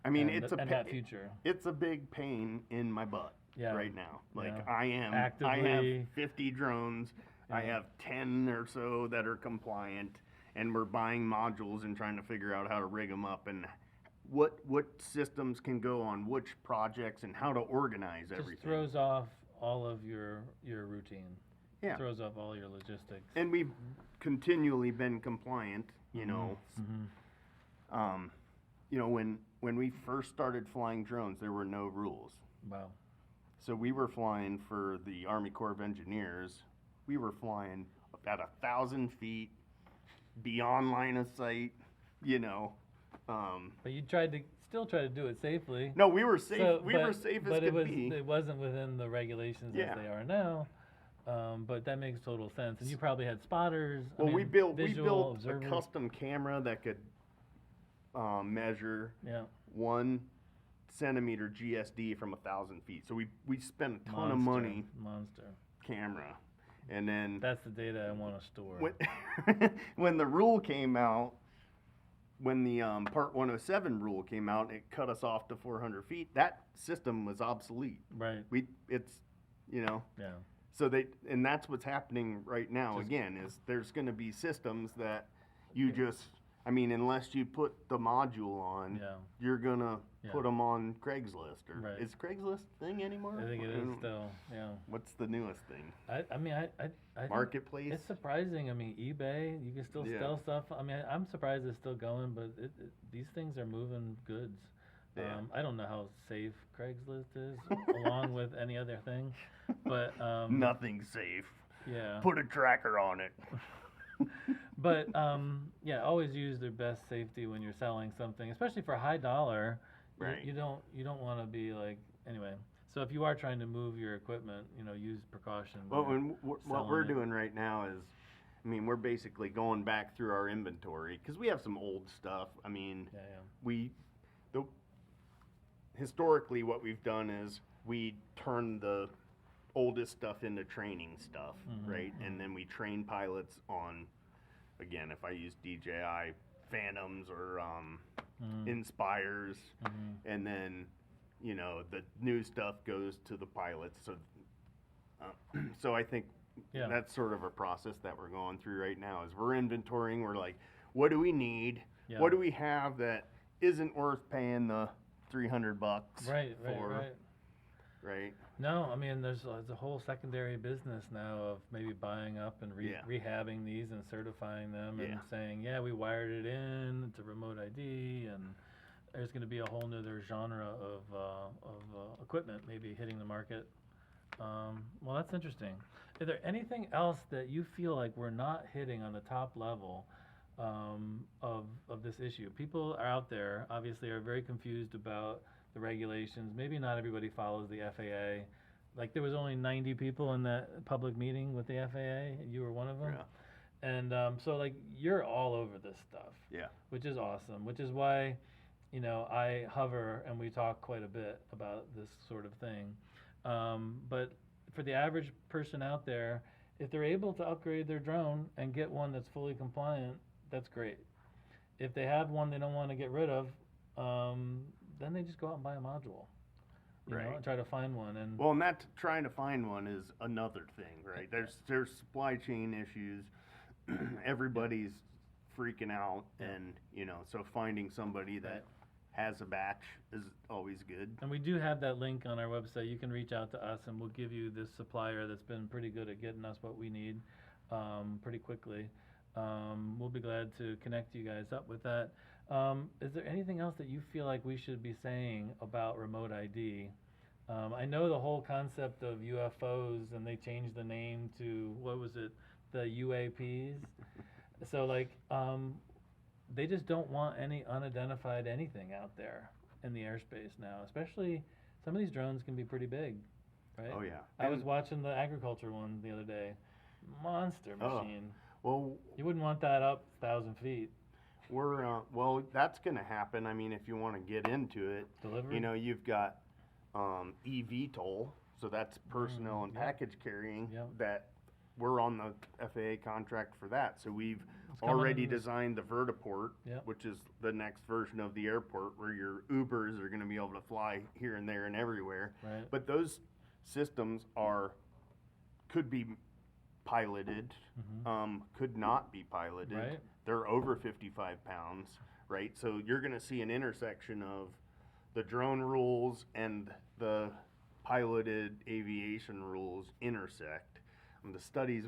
[SPEAKER 2] I mean,
[SPEAKER 1] and that future.
[SPEAKER 2] It's a big pain in my butt right now. Like I have 50 drones. I have 10 or so that are compliant, and we're buying modules and trying to figure out how to rig them up and what systems can go on which projects and how to organize everything.
[SPEAKER 1] Just throws off all of your routine.
[SPEAKER 2] Yeah.
[SPEAKER 1] Throws off all your logistics.
[SPEAKER 2] And we've continually been compliant, you know. You know, when we first started flying drones, there were no rules.
[SPEAKER 1] Wow.
[SPEAKER 2] So we were flying for the Army Corps of Engineers. We were flying at 1,000 feet, beyond line of sight, you know.
[SPEAKER 1] But you still tried to do it safely.
[SPEAKER 2] No, we were safe.
[SPEAKER 1] So,
[SPEAKER 2] we were safe as could be.
[SPEAKER 1] It wasn't within the regulations
[SPEAKER 2] Yeah.
[SPEAKER 1] as they are now. But that makes total sense. And you probably had spotters.
[SPEAKER 2] Well, we built a
[SPEAKER 1] observers.
[SPEAKER 2] custom camera that could measure
[SPEAKER 1] Yeah.
[SPEAKER 2] 1 centimeter GSD from 1,000 feet. So we spent a ton of money
[SPEAKER 1] Monster.
[SPEAKER 2] camera, and then
[SPEAKER 1] That's the data I want to store.
[SPEAKER 2] when the rule came out, when the Part 107 rule came out, it cut us off to 400 feet. That system was obsolete.
[SPEAKER 1] Right.
[SPEAKER 2] It's, you know.
[SPEAKER 1] Yeah.
[SPEAKER 2] So and that's what's happening right now.
[SPEAKER 1] Just-
[SPEAKER 2] again, is there's going to be systems that you just, I mean, unless you put the module on,
[SPEAKER 1] Yeah.
[SPEAKER 2] you're gonna
[SPEAKER 1] Yeah.
[SPEAKER 2] put them on Craigslist. Or
[SPEAKER 1] Right.
[SPEAKER 2] is Craigslist a thing anymore?
[SPEAKER 1] I think it is still. Yeah.
[SPEAKER 2] What's the newest thing?
[SPEAKER 1] I mean, I think
[SPEAKER 2] Marketplace.
[SPEAKER 1] it's surprising. I mean, eBay, you can still
[SPEAKER 2] Yeah.
[SPEAKER 1] sell stuff. I mean, I'm surprised it's still going, but these things are moving goods.
[SPEAKER 2] Yeah.
[SPEAKER 1] I don't know how safe Craigslist is, along with any other thing, but
[SPEAKER 2] Nothing's safe.
[SPEAKER 1] yeah.
[SPEAKER 2] Put a tracker on it.
[SPEAKER 1] But yeah, always use their best safety when you're selling something, especially for high dollar.
[SPEAKER 2] Right.
[SPEAKER 1] You don't want to be like anyway. So if you are trying to move your equipment, use precaution. when
[SPEAKER 2] Well,
[SPEAKER 1] you're
[SPEAKER 2] and what
[SPEAKER 1] selling
[SPEAKER 2] we're
[SPEAKER 1] it.
[SPEAKER 2] doing right now is, I mean, we're basically going back through our inventory because we have some old stuff. I mean,
[SPEAKER 1] Yeah.
[SPEAKER 2] Historically, what we've done is we turn the oldest stuff into training stuff,
[SPEAKER 1] Mhm,
[SPEAKER 2] right? And then we train pilots on, again, if I use DJI Phantoms or
[SPEAKER 1] Mhm,
[SPEAKER 2] Inspires,
[SPEAKER 1] mhm.
[SPEAKER 2] and then the new stuff goes to the pilots. So, so I think
[SPEAKER 1] Yeah.
[SPEAKER 2] that's sort of a process that we're going through right now. Is we're inventorying. We're like, what do we need?
[SPEAKER 1] Yeah.
[SPEAKER 2] What do we have that isn't worth paying the $300
[SPEAKER 1] Right.
[SPEAKER 2] for? Right.
[SPEAKER 1] No, I mean, there's a whole secondary business now of maybe buying up and
[SPEAKER 2] Yeah.
[SPEAKER 1] rehabbing these and certifying them and
[SPEAKER 2] Yeah.
[SPEAKER 1] saying, yeah, we wired it in, it's a remote ID, and there's going to be a whole nother genre of equipment maybe hitting the market. Well, that's interesting. Is there anything else that you feel like we're not hitting on the top level of this issue? People are out there, obviously, are very confused about the regulations. Maybe not everybody follows the FAA. Like, there was only 90 people in that public meeting with the FAA, and you were one of them.
[SPEAKER 2] Yeah.
[SPEAKER 1] And so, like, you're all over this stuff.
[SPEAKER 2] Yeah.
[SPEAKER 1] Which is awesome, which is why, I hover and we talk quite a bit about this sort of thing. But for the average person out there, if they're able to upgrade their drone and get one that's fully compliant, that's great. If they have one they don't want to get rid of, then they just go out and buy a module,
[SPEAKER 2] Right.
[SPEAKER 1] and try to find one. And
[SPEAKER 2] Well, and that trying to find one is another thing, right? There's supply chain issues. Everybody's freaking out, and so finding somebody that
[SPEAKER 1] Right.
[SPEAKER 2] has a batch is always good.
[SPEAKER 1] And we do have that link on our website. You can reach out to us and we'll give you this supplier that's been pretty good at getting us what we need pretty quickly. We'll be glad to connect you guys up with that. Is there anything else that you feel like we should be saying about remote ID? I know the whole concept of UFOs, and they changed the name to, what was it, the UAPs? So they just don't want any unidentified anything out there in the airspace now. Especially some of these drones can be pretty big, right?
[SPEAKER 2] Oh yeah.
[SPEAKER 1] I was
[SPEAKER 2] And-
[SPEAKER 1] watching the agriculture one the other day. Monster
[SPEAKER 2] Oh.
[SPEAKER 1] machine.
[SPEAKER 2] Well,
[SPEAKER 1] You wouldn't want that up 1,000 feet.
[SPEAKER 2] we're that's going to happen. I mean, if you want to get into it,
[SPEAKER 1] Delivery.
[SPEAKER 2] you've got eVTOL, so that's personnel and
[SPEAKER 1] yeah.
[SPEAKER 2] package carrying.
[SPEAKER 1] Yep.
[SPEAKER 2] That we're on the FAA contract for that. So we've
[SPEAKER 1] It's coming
[SPEAKER 2] already
[SPEAKER 1] in this-
[SPEAKER 2] designed the vertiport,
[SPEAKER 1] Yep.
[SPEAKER 2] which is the next version of the airport where your Ubers are going to be able to fly here and there and everywhere.
[SPEAKER 1] Right.
[SPEAKER 2] But those systems could be piloted, could not be piloted.
[SPEAKER 1] Right.
[SPEAKER 2] They're over 55 pounds, right? So you're going to see an intersection of the drone rules and the piloted aviation rules intersect. And the studies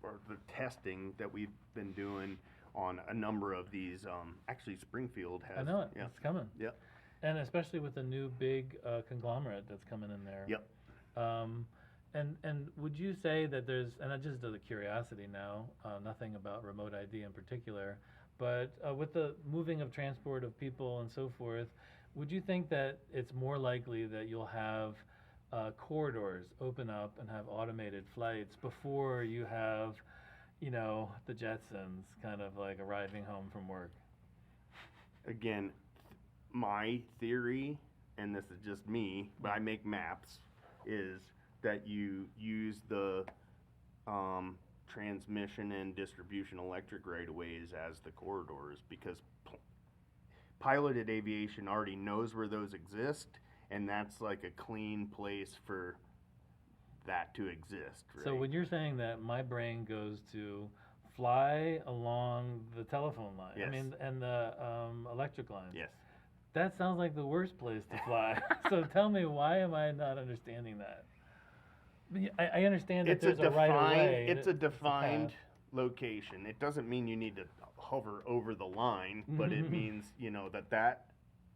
[SPEAKER 2] or the testing that we've been doing on a number of these, actually Springfield has.
[SPEAKER 1] I know it.
[SPEAKER 2] Yeah.
[SPEAKER 1] It's coming.
[SPEAKER 2] Yep.
[SPEAKER 1] And especially with the new big conglomerate that's coming in there.
[SPEAKER 2] Yep.
[SPEAKER 1] And would you say that there's, and just out of curiosity now, nothing about remote ID in particular, but with the moving of transport of people and so forth, would you think that it's more likely that you'll have corridors open up and have automated flights before you have, the Jetsons kind of like arriving home from work.
[SPEAKER 2] Again, my theory, and this is just me, but I make maps, is that you use the transmission and distribution electric right-of-ways as the corridors, because piloted aviation already knows where those exist, and that's like a clean place for that to exist, right?
[SPEAKER 1] So when you're saying that, my brain goes to fly along the telephone line.
[SPEAKER 2] Yes.
[SPEAKER 1] I mean, and the electric lines.
[SPEAKER 2] Yes.
[SPEAKER 1] That sounds like the worst place to fly. So tell me, why am I not understanding that? I understand that there's a right of way.
[SPEAKER 2] It's a
[SPEAKER 1] path.
[SPEAKER 2] defined location. It doesn't mean you need to hover over the line, but it means, that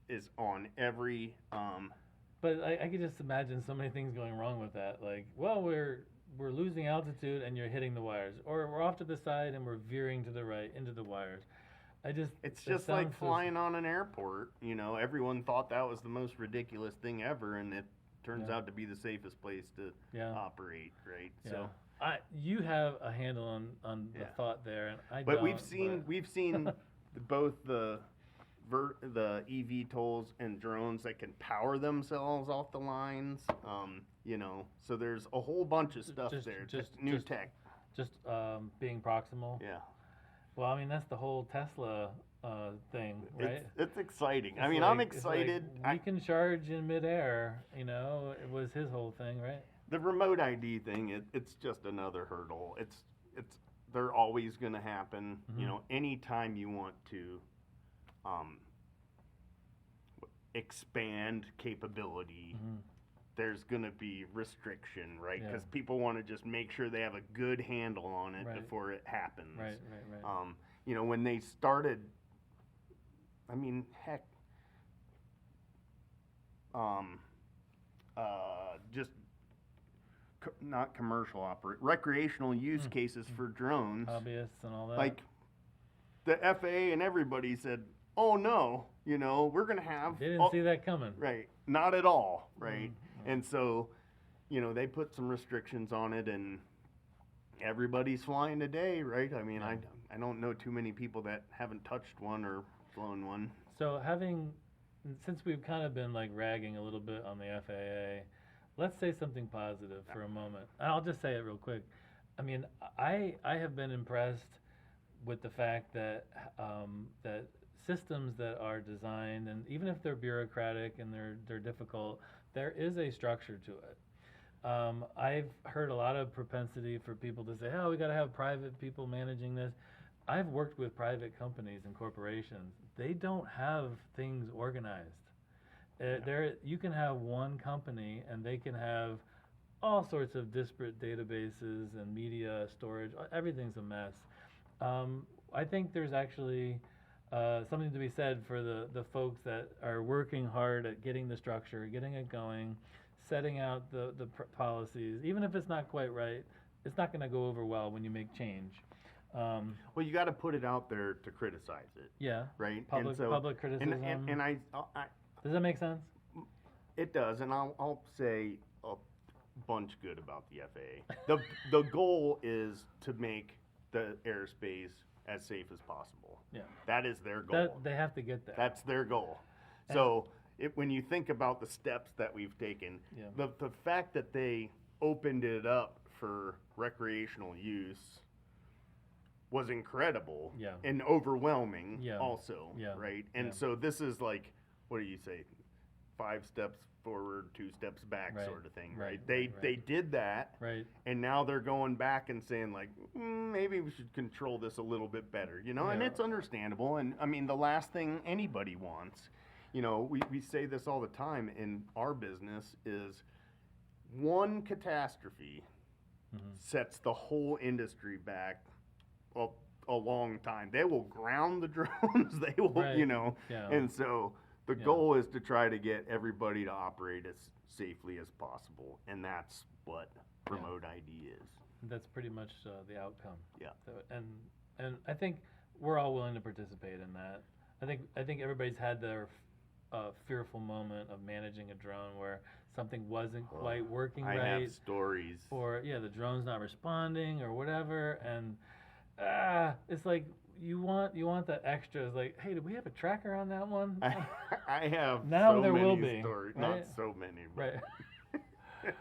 [SPEAKER 2] is on every,
[SPEAKER 1] But I could just imagine so many things going wrong with that. Like, well, we're losing altitude and you're hitting the wires, or we're off to the side and we're veering to the right into the wires.
[SPEAKER 2] It's just like flying on an airport. Everyone thought that was the most ridiculous thing ever, and it turns out to be the safest place to operate, right?
[SPEAKER 1] Yeah.
[SPEAKER 2] So
[SPEAKER 1] you have a handle on the thought there, and I
[SPEAKER 2] but
[SPEAKER 1] don't.
[SPEAKER 2] we've seen both the eVTOLs and drones that can power themselves off the lines. So there's a whole bunch of stuff there. New tech.
[SPEAKER 1] Just being proximal.
[SPEAKER 2] Yeah.
[SPEAKER 1] Well, I mean, that's the whole Tesla thing, right?
[SPEAKER 2] It's exciting.
[SPEAKER 1] It's
[SPEAKER 2] I mean,
[SPEAKER 1] like-
[SPEAKER 2] I'm excited.
[SPEAKER 1] It's like we can charge in midair. It was his whole thing, right?
[SPEAKER 2] The remote ID thing, it's just another hurdle. They're always going to happen.
[SPEAKER 1] Mm-hmm.
[SPEAKER 2] Anytime you want to expand capability, there's going to be restriction, right?
[SPEAKER 1] Yeah.
[SPEAKER 2] Because people want to just make sure they have a good handle on it
[SPEAKER 1] Right.
[SPEAKER 2] before it happens.
[SPEAKER 1] Right.
[SPEAKER 2] When they started, I mean, heck, just not commercial recreational use cases for drones.
[SPEAKER 1] Hobbyists and all that.
[SPEAKER 2] Like the FAA and everybody said, "Oh no, we're gonna have."
[SPEAKER 1] They didn't see that coming.
[SPEAKER 2] Right, not at all, right? And so, they put some restrictions on it, and everybody's flying today, right? I mean, I don't know too many people that haven't touched one or flown one.
[SPEAKER 1] So since we've kind of been like ragging a little bit on the FAA, let's say something positive for a moment. And I'll just say it real quick. I mean, I have been impressed with the fact that that systems that are designed, and even if they're bureaucratic and they're difficult, there is a structure to it. I've heard a lot of propensity for people to say, "Oh, we got to have private people managing this." I've worked with private companies and corporations. They don't have things organized. You can have one company and they can have all sorts of disparate databases and media storage. Everything's a mess. I think there's actually something to be said for the folks that are working hard at getting the structure, getting it going, setting out the policies. Even if it's not quite right, it's not going to go over well when you make change.
[SPEAKER 2] Well, you got to put it out there to criticize it.
[SPEAKER 1] Yeah.
[SPEAKER 2] Right.
[SPEAKER 1] Public criticism.
[SPEAKER 2] And I
[SPEAKER 1] Does that make sense?
[SPEAKER 2] It does, and I'll say a bunch good about the FAA. The goal is to make the airspace as safe as possible.
[SPEAKER 1] Yeah.
[SPEAKER 2] That is their goal.
[SPEAKER 1] They have to get there.
[SPEAKER 2] That's their goal. So when you think about the steps that we've taken, the fact that they opened it up for recreational use was incredible and overwhelming also, right? And so this is like, what do you say, 5 steps forward, 2 steps back sort of thing, right? They did that, and now they're going back and saying like, maybe we should control this a little bit better, and it's understandable. And I mean, the last thing anybody wants, we say this all the time in our business, is one catastrophe sets the whole industry back a long time. They will ground the drones, they will, and so the goal is to try to get everybody to operate as safely as possible, and that's what remote ID is.
[SPEAKER 1] That's pretty much the outcome.
[SPEAKER 2] Yeah.
[SPEAKER 1] So, and I think we're all willing to participate in that. I think everybody's had their fearful moment of managing a drone where something wasn't quite working
[SPEAKER 2] I
[SPEAKER 1] right,
[SPEAKER 2] have stories.
[SPEAKER 1] or the drone's not responding or whatever, and it's like you want that extra. It's like, hey, do we have a tracker on that one?
[SPEAKER 2] I have
[SPEAKER 1] Now
[SPEAKER 2] so
[SPEAKER 1] there
[SPEAKER 2] many
[SPEAKER 1] will be,
[SPEAKER 2] stories.
[SPEAKER 1] right?
[SPEAKER 2] Not so many, but
[SPEAKER 1] Right.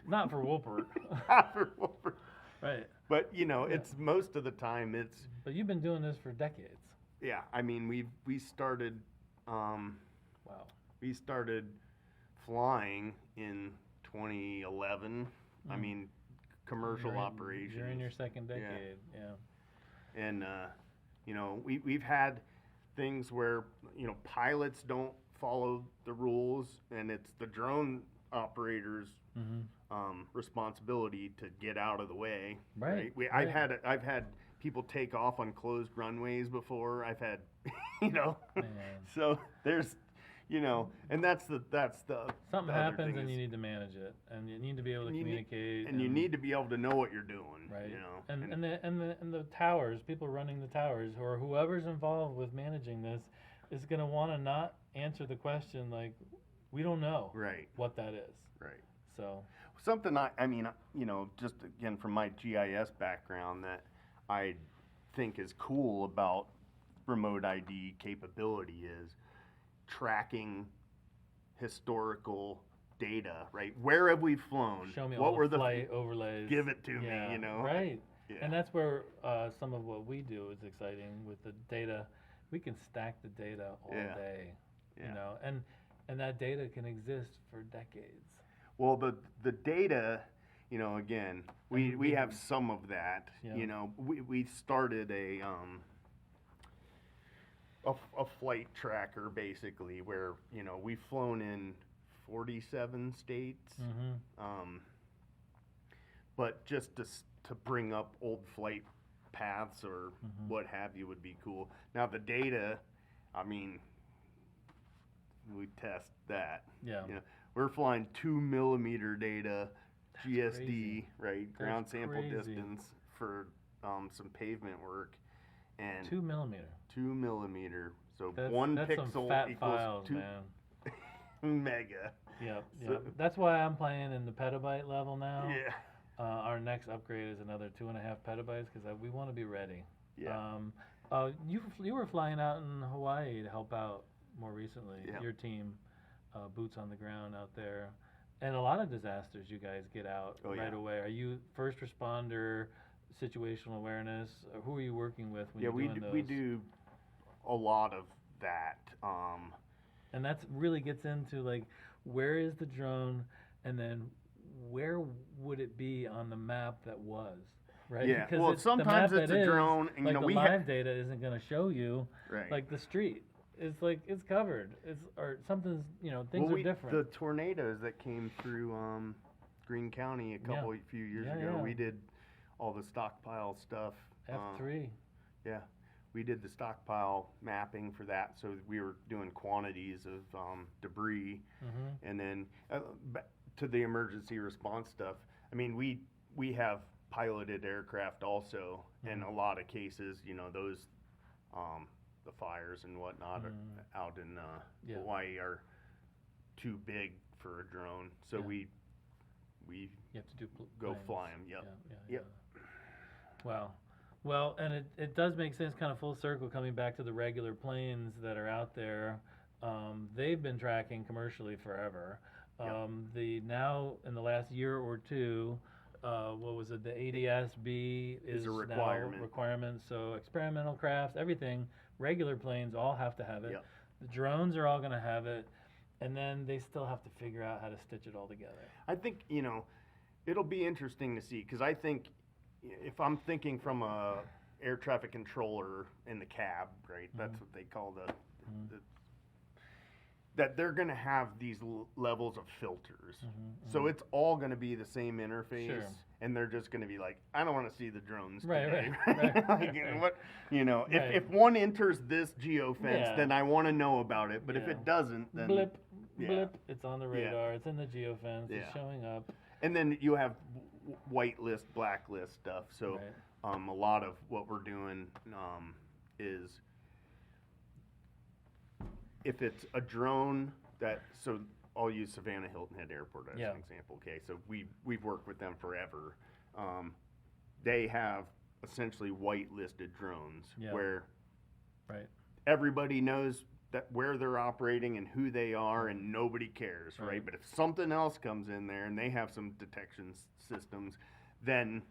[SPEAKER 1] Not for Woolpert.
[SPEAKER 2] not for Woolpert.
[SPEAKER 1] Right.
[SPEAKER 2] But it's most of the time it's.
[SPEAKER 1] But you've been doing this for decades.
[SPEAKER 2] Yeah, I mean we started.
[SPEAKER 1] Wow.
[SPEAKER 2] We started flying in 2011. I mean, commercial operations.
[SPEAKER 1] You're in your second decade. Yeah.
[SPEAKER 2] And we've had things where pilots don't follow the rules, and it's the drone operators' responsibility to get out of the way.
[SPEAKER 1] Right.
[SPEAKER 2] I've had people take off on closed runways before. I've had, so there's, and that's the
[SPEAKER 1] Something
[SPEAKER 2] the other
[SPEAKER 1] happens
[SPEAKER 2] thing
[SPEAKER 1] and
[SPEAKER 2] is-
[SPEAKER 1] you need to manage it, and you need to be able to
[SPEAKER 2] and you need-
[SPEAKER 1] communicate.
[SPEAKER 2] and you need to be able to know what you're doing.
[SPEAKER 1] Right.
[SPEAKER 2] And
[SPEAKER 1] And the towers, people running the towers, or whoever's involved with managing this, is going to want to not answer the question like, we don't know
[SPEAKER 2] right.
[SPEAKER 1] what that is.
[SPEAKER 2] Right.
[SPEAKER 1] So.
[SPEAKER 2] Something I mean, just again from my GIS background that I think is cool about remote ID capability is tracking historical data, right? Where have we flown?
[SPEAKER 1] Show me
[SPEAKER 2] what
[SPEAKER 1] all
[SPEAKER 2] were
[SPEAKER 1] the flight overlays.
[SPEAKER 2] Give it to
[SPEAKER 1] Yeah,
[SPEAKER 2] me,
[SPEAKER 1] Right.
[SPEAKER 2] Yeah.
[SPEAKER 1] And that's where some of what we do is exciting with the data. We can stack the data all day,
[SPEAKER 2] Yeah.
[SPEAKER 1] and that data can exist for decades.
[SPEAKER 2] Well, the data, again, we have some of that.
[SPEAKER 1] Yeah.
[SPEAKER 2] We started a flight tracker basically where we've flown in 47 states, but just to bring up old flight paths or what have you would be cool. Now the data, I mean, we test that.
[SPEAKER 1] Yeah.
[SPEAKER 2] We're flying 2 millimeter data,
[SPEAKER 1] That's
[SPEAKER 2] GSD,
[SPEAKER 1] crazy.
[SPEAKER 2] right? Ground sample
[SPEAKER 1] crazy.
[SPEAKER 2] distance for some pavement work, and
[SPEAKER 1] 2 millimeter.
[SPEAKER 2] 2 millimeter. So
[SPEAKER 1] That's,
[SPEAKER 2] 1
[SPEAKER 1] that's
[SPEAKER 2] pixel
[SPEAKER 1] some fat
[SPEAKER 2] equals
[SPEAKER 1] files,
[SPEAKER 2] 2
[SPEAKER 1] man.
[SPEAKER 2] mega.
[SPEAKER 1] Yep.
[SPEAKER 2] So-
[SPEAKER 1] That's why I'm playing in the petabyte level now.
[SPEAKER 2] Yeah.
[SPEAKER 1] Our next upgrade is another 2.5 petabytes because we want to be ready.
[SPEAKER 2] Yeah.
[SPEAKER 1] You were flying out in Hawaii to help out more recently.
[SPEAKER 2] Yeah.
[SPEAKER 1] Your team, boots on the ground out there, and a lot of disasters you guys get out right away. Are you first responder, situational awareness? Who are you working with when you're doing those?
[SPEAKER 2] we do a lot of that.
[SPEAKER 1] And that really gets into like, where is the drone, and then where would it be on the map that was, right?
[SPEAKER 2] Yeah.
[SPEAKER 1] Because
[SPEAKER 2] Well, sometimes
[SPEAKER 1] the map
[SPEAKER 2] it's
[SPEAKER 1] that
[SPEAKER 2] a
[SPEAKER 1] is,
[SPEAKER 2] drone, and
[SPEAKER 1] like
[SPEAKER 2] we
[SPEAKER 1] the live data isn't going to show you
[SPEAKER 2] right.
[SPEAKER 1] like the street. It's like it's covered. Or something's things are different.
[SPEAKER 2] The tornadoes that came through Greene County a few years ago, we did all the stockpile stuff.
[SPEAKER 1] F3.
[SPEAKER 2] Yeah. We did the stockpile mapping for that, so we were doing quantities of debris, and then to the emergency response stuff. I mean, we have piloted aircraft also, in a lot of cases, those the fires and whatnot out in Hawaii are too big for a drone, so we
[SPEAKER 1] you have to do
[SPEAKER 2] go
[SPEAKER 1] planes.
[SPEAKER 2] fly them. Yep.
[SPEAKER 1] Wow. Well, and it does make sense, kind of full circle, coming back to the regular planes that are out there. They've been tracking commercially forever. Now, in the last year or two, what was it? The ADS-B is
[SPEAKER 2] a requirement.
[SPEAKER 1] Now requirement. So experimental crafts, everything, regular planes all have to have it.
[SPEAKER 2] Yep.
[SPEAKER 1] The drones are all going to have it, and then they still have to figure out how to stitch it all together.
[SPEAKER 2] I think it'll be interesting to see, because I think if I'm thinking from a air traffic controller in the cab, right? That's what they call the that they're going to have these levels of filters. So it's all going to be the same interface,
[SPEAKER 1] Sure.
[SPEAKER 2] and they're just going to be like, I don't want to see the drones
[SPEAKER 1] Right,
[SPEAKER 2] today.
[SPEAKER 1] right.
[SPEAKER 2] Like, what, if one enters this geofence, then I want to know about it. But if it doesn't, then
[SPEAKER 1] blip, blip, it's on the radar. It's in the geofence.
[SPEAKER 2] Yeah.
[SPEAKER 1] It's showing up.
[SPEAKER 2] And then you have whitelist, blacklist stuff. So a lot of what we're doing is if it's a drone so I'll use Savannah Hilton Head Airport as
[SPEAKER 1] Yeah.
[SPEAKER 2] an example. Okay, so we've worked with them forever. They have essentially whitelisted drones
[SPEAKER 1] Yeah.
[SPEAKER 2] where
[SPEAKER 1] Right.
[SPEAKER 2] everybody knows that where they're operating and who they are, and nobody cares, right?
[SPEAKER 1] Right.
[SPEAKER 2] But if something else comes in there and they have some detection systems, then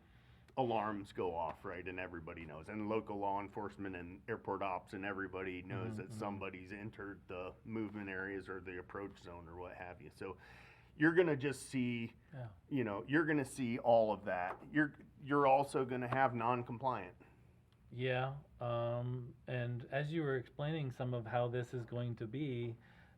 [SPEAKER 2] alarms go off, right? And everybody knows, and local law enforcement and airport ops and everybody knows that somebody's entered the movement areas or the approach zone or what have you. So you're gonna just see, you're gonna see all of that. You're also gonna have non-compliant.
[SPEAKER 1] Yeah, and as you were explaining some of how this is going to be,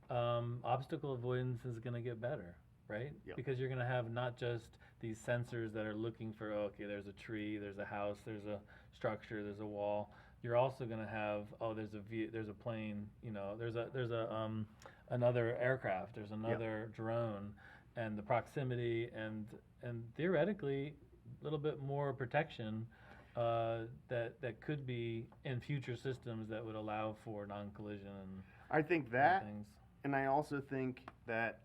[SPEAKER 1] obstacle avoidance is going to get better, right?
[SPEAKER 2] Yep.
[SPEAKER 1] Because you're going to have not just these sensors that are looking for, okay, there's a tree, there's a house, there's a structure, there's a wall. You're also going to have, there's a plane, there's another aircraft, there's another drone, and the proximity and theoretically a little bit more protection. That could be in future systems that would allow for non-collision and
[SPEAKER 2] I think that, and I also think that,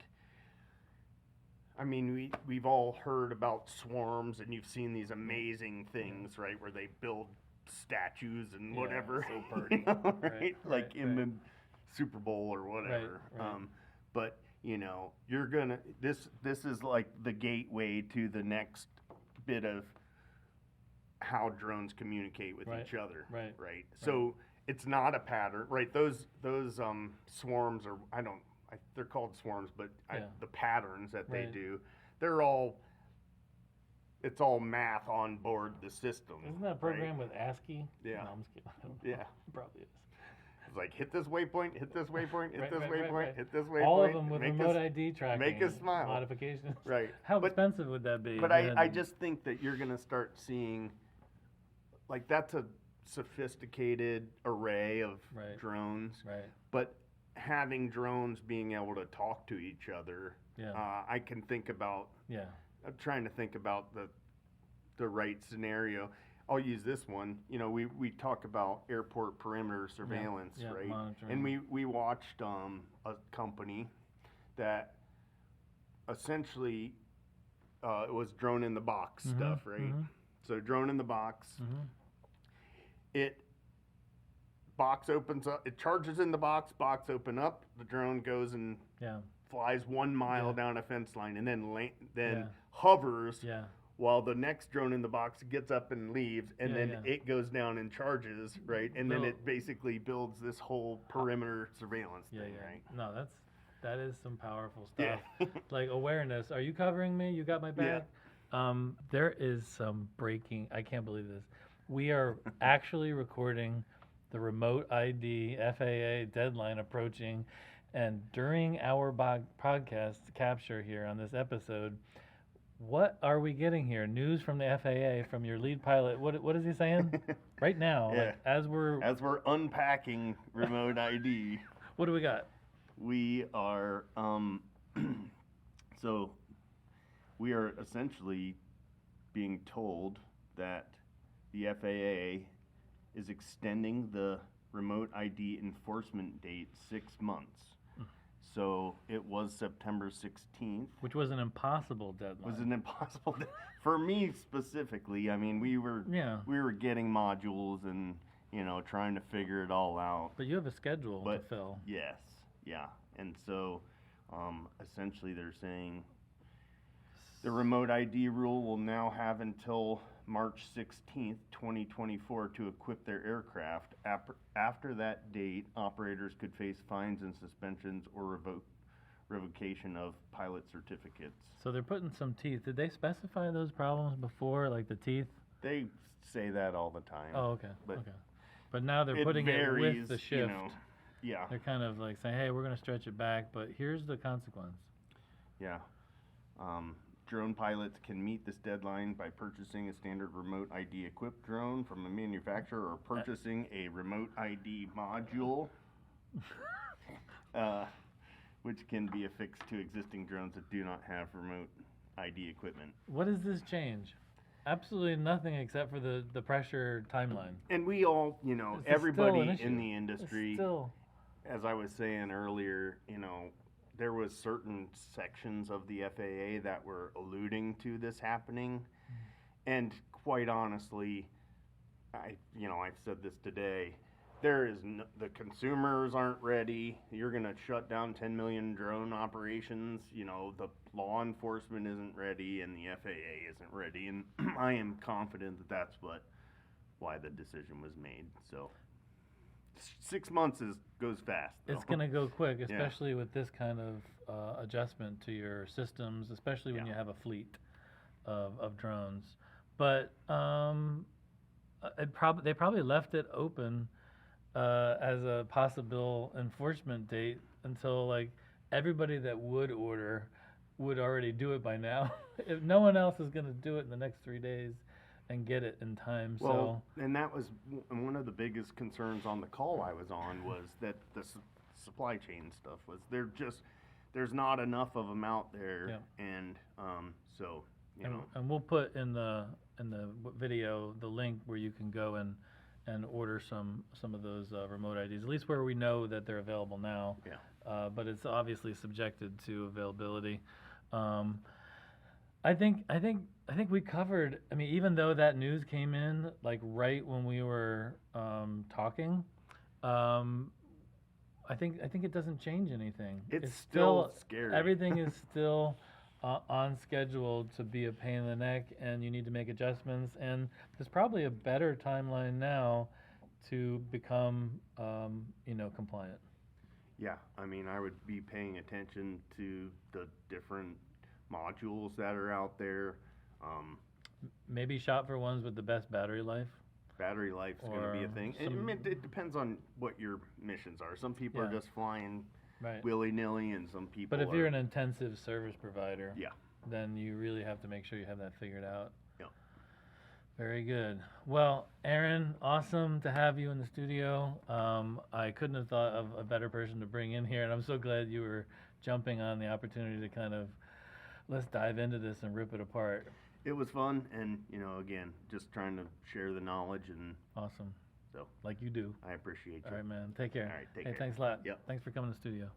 [SPEAKER 2] I mean, we've all heard about swarms, and you've seen these amazing things, right, where they build statues and whatever,
[SPEAKER 1] so pretty.
[SPEAKER 2] you know, right? Like
[SPEAKER 1] right,
[SPEAKER 2] in the Super Bowl or whatever.
[SPEAKER 1] Right.
[SPEAKER 2] But you're gonna this is like the gateway to the next bit of how drones communicate with each other, right? So it's not a pattern, right? Those swarms are, they're called swarms, but the patterns that they do, it's all math on board the system.
[SPEAKER 1] Isn't that a program with ASCII?
[SPEAKER 2] Yeah.
[SPEAKER 1] No, I'm just kidding.
[SPEAKER 2] Yeah.
[SPEAKER 1] It probably is.
[SPEAKER 2] It's like hit this waypoint, hit this waypoint, hit this
[SPEAKER 1] Right.
[SPEAKER 2] waypoint, hit this waypoint.
[SPEAKER 1] All of them with remote ID tracking.
[SPEAKER 2] Make us smile.
[SPEAKER 1] Modifications.
[SPEAKER 2] Right.
[SPEAKER 1] How expensive would that be?
[SPEAKER 2] But I just think that you're gonna start seeing, like, that's a sophisticated array of drones.
[SPEAKER 1] Right.
[SPEAKER 2] But having drones being able to talk to each other, I can think about.
[SPEAKER 1] Yeah.
[SPEAKER 2] I'm trying to think about the right scenario. I'll use this one. We talk about airport perimeter surveillance, right?
[SPEAKER 1] Monitoring.
[SPEAKER 2] And we watched a company that essentially it was drone in the box stuff, right? So drone in the box. Box opens up, it charges in the box open up, the drone goes and flies 1 mile down a fence line, and then hovers while the next drone in the box gets up and leaves, and then it goes down and charges, right? And then it basically builds this whole perimeter surveillance thing, right?
[SPEAKER 1] No, that is some powerful stuff. Like awareness. Are you covering me? You got my back? There is some breaking. I can't believe this. We are actually recording the Remote ID FAA deadline approaching, and during our podcast capture here on this episode, what are we getting here? News from the FAA from your lead pilot. What is he saying right now? Like, as we're
[SPEAKER 2] unpacking Remote ID.
[SPEAKER 1] What do we got?
[SPEAKER 2] We are so we are essentially being told that the FAA is extending the Remote ID enforcement date 6 months. So it was September 16th.
[SPEAKER 1] Which was an impossible deadline.
[SPEAKER 2] Was an impossible for me specifically. I mean, we were getting modules and trying to figure it all out.
[SPEAKER 1] But you have a schedule to fill.
[SPEAKER 2] Yes, yeah. And so essentially they're saying the Remote ID rule will now have until March 16th, 2024 to equip their aircraft. After that date, operators could face fines and suspensions or revocation of pilot certificates.
[SPEAKER 1] So they're putting some teeth. Did they specify those problems before, like the teeth?
[SPEAKER 2] They say that all the time.
[SPEAKER 1] Oh, okay. But now they're putting it with the shift.
[SPEAKER 2] Yeah.
[SPEAKER 1] They're kind of like saying, hey, we're going to stretch it back, but here's the consequence.
[SPEAKER 2] Yeah. Drone pilots can meet this deadline by purchasing a standard Remote ID equipped drone from a manufacturer or purchasing a Remote ID module, which can be affixed to existing drones that do not have Remote ID equipment.
[SPEAKER 1] What does this change? Absolutely nothing except for the pressure timeline.
[SPEAKER 2] And we all, everybody in the industry, as I was saying earlier, you know, there was certain sections of the FAA that were alluding to this happening, and quite honestly, I've said this today. The consumers aren't ready. You're gonna shut down 10 million drone operations. You know, the law enforcement isn't ready, and the FAA isn't ready. And I am confident that that's why the decision was made. So 6 months goes fast, though.
[SPEAKER 1] It's gonna go quick, especially with this kind of adjustment to your systems, especially when you have a fleet of drones. But they probably left it open as a possible enforcement date until like everybody that would order would already do it by now. If no one else is gonna do it in the next 3 days and get it in time,
[SPEAKER 2] Well, and that was one of the biggest concerns on the call I was on, was that the supply chain stuff was there's not enough of them out there, and so you know.
[SPEAKER 1] And we'll put in the video the link where you can go and order some of those remote IDs, at least where we know that they're available now.
[SPEAKER 2] Yeah.
[SPEAKER 1] But it's obviously subjected to availability. I think we covered. I mean, even though that news came in like right when we were talking, I think it doesn't change anything.
[SPEAKER 2] It's still scary.
[SPEAKER 1] Everything is still on schedule to be a pain in the neck, and you need to make adjustments. And there's probably a better timeline now to become, compliant.
[SPEAKER 2] Yeah, I mean, I would be paying attention to the different modules that are out there.
[SPEAKER 1] Maybe shop for ones with the best battery life.
[SPEAKER 2] Battery life's going to be a thing. It depends on what your missions are. Some people are just flying willy-nilly, and some people
[SPEAKER 1] But if you're an intensive service provider,
[SPEAKER 2] yeah,
[SPEAKER 1] then you really have to make sure you have that figured out.
[SPEAKER 2] Yeah.
[SPEAKER 1] Very good. Well, Aaron, awesome to have you in the studio. I couldn't have thought of a better person to bring in here, and I'm so glad you were jumping on the opportunity to kind of, let's dive into this and rip it apart.
[SPEAKER 2] It was fun, and, again, just trying to share the knowledge, and
[SPEAKER 1] awesome.
[SPEAKER 2] So,
[SPEAKER 1] like you do.
[SPEAKER 2] I appreciate you.
[SPEAKER 1] All right, man. Take care.
[SPEAKER 2] All right, take care.
[SPEAKER 1] Thanks a lot.
[SPEAKER 2] Yep.
[SPEAKER 1] Thanks for coming to the studio.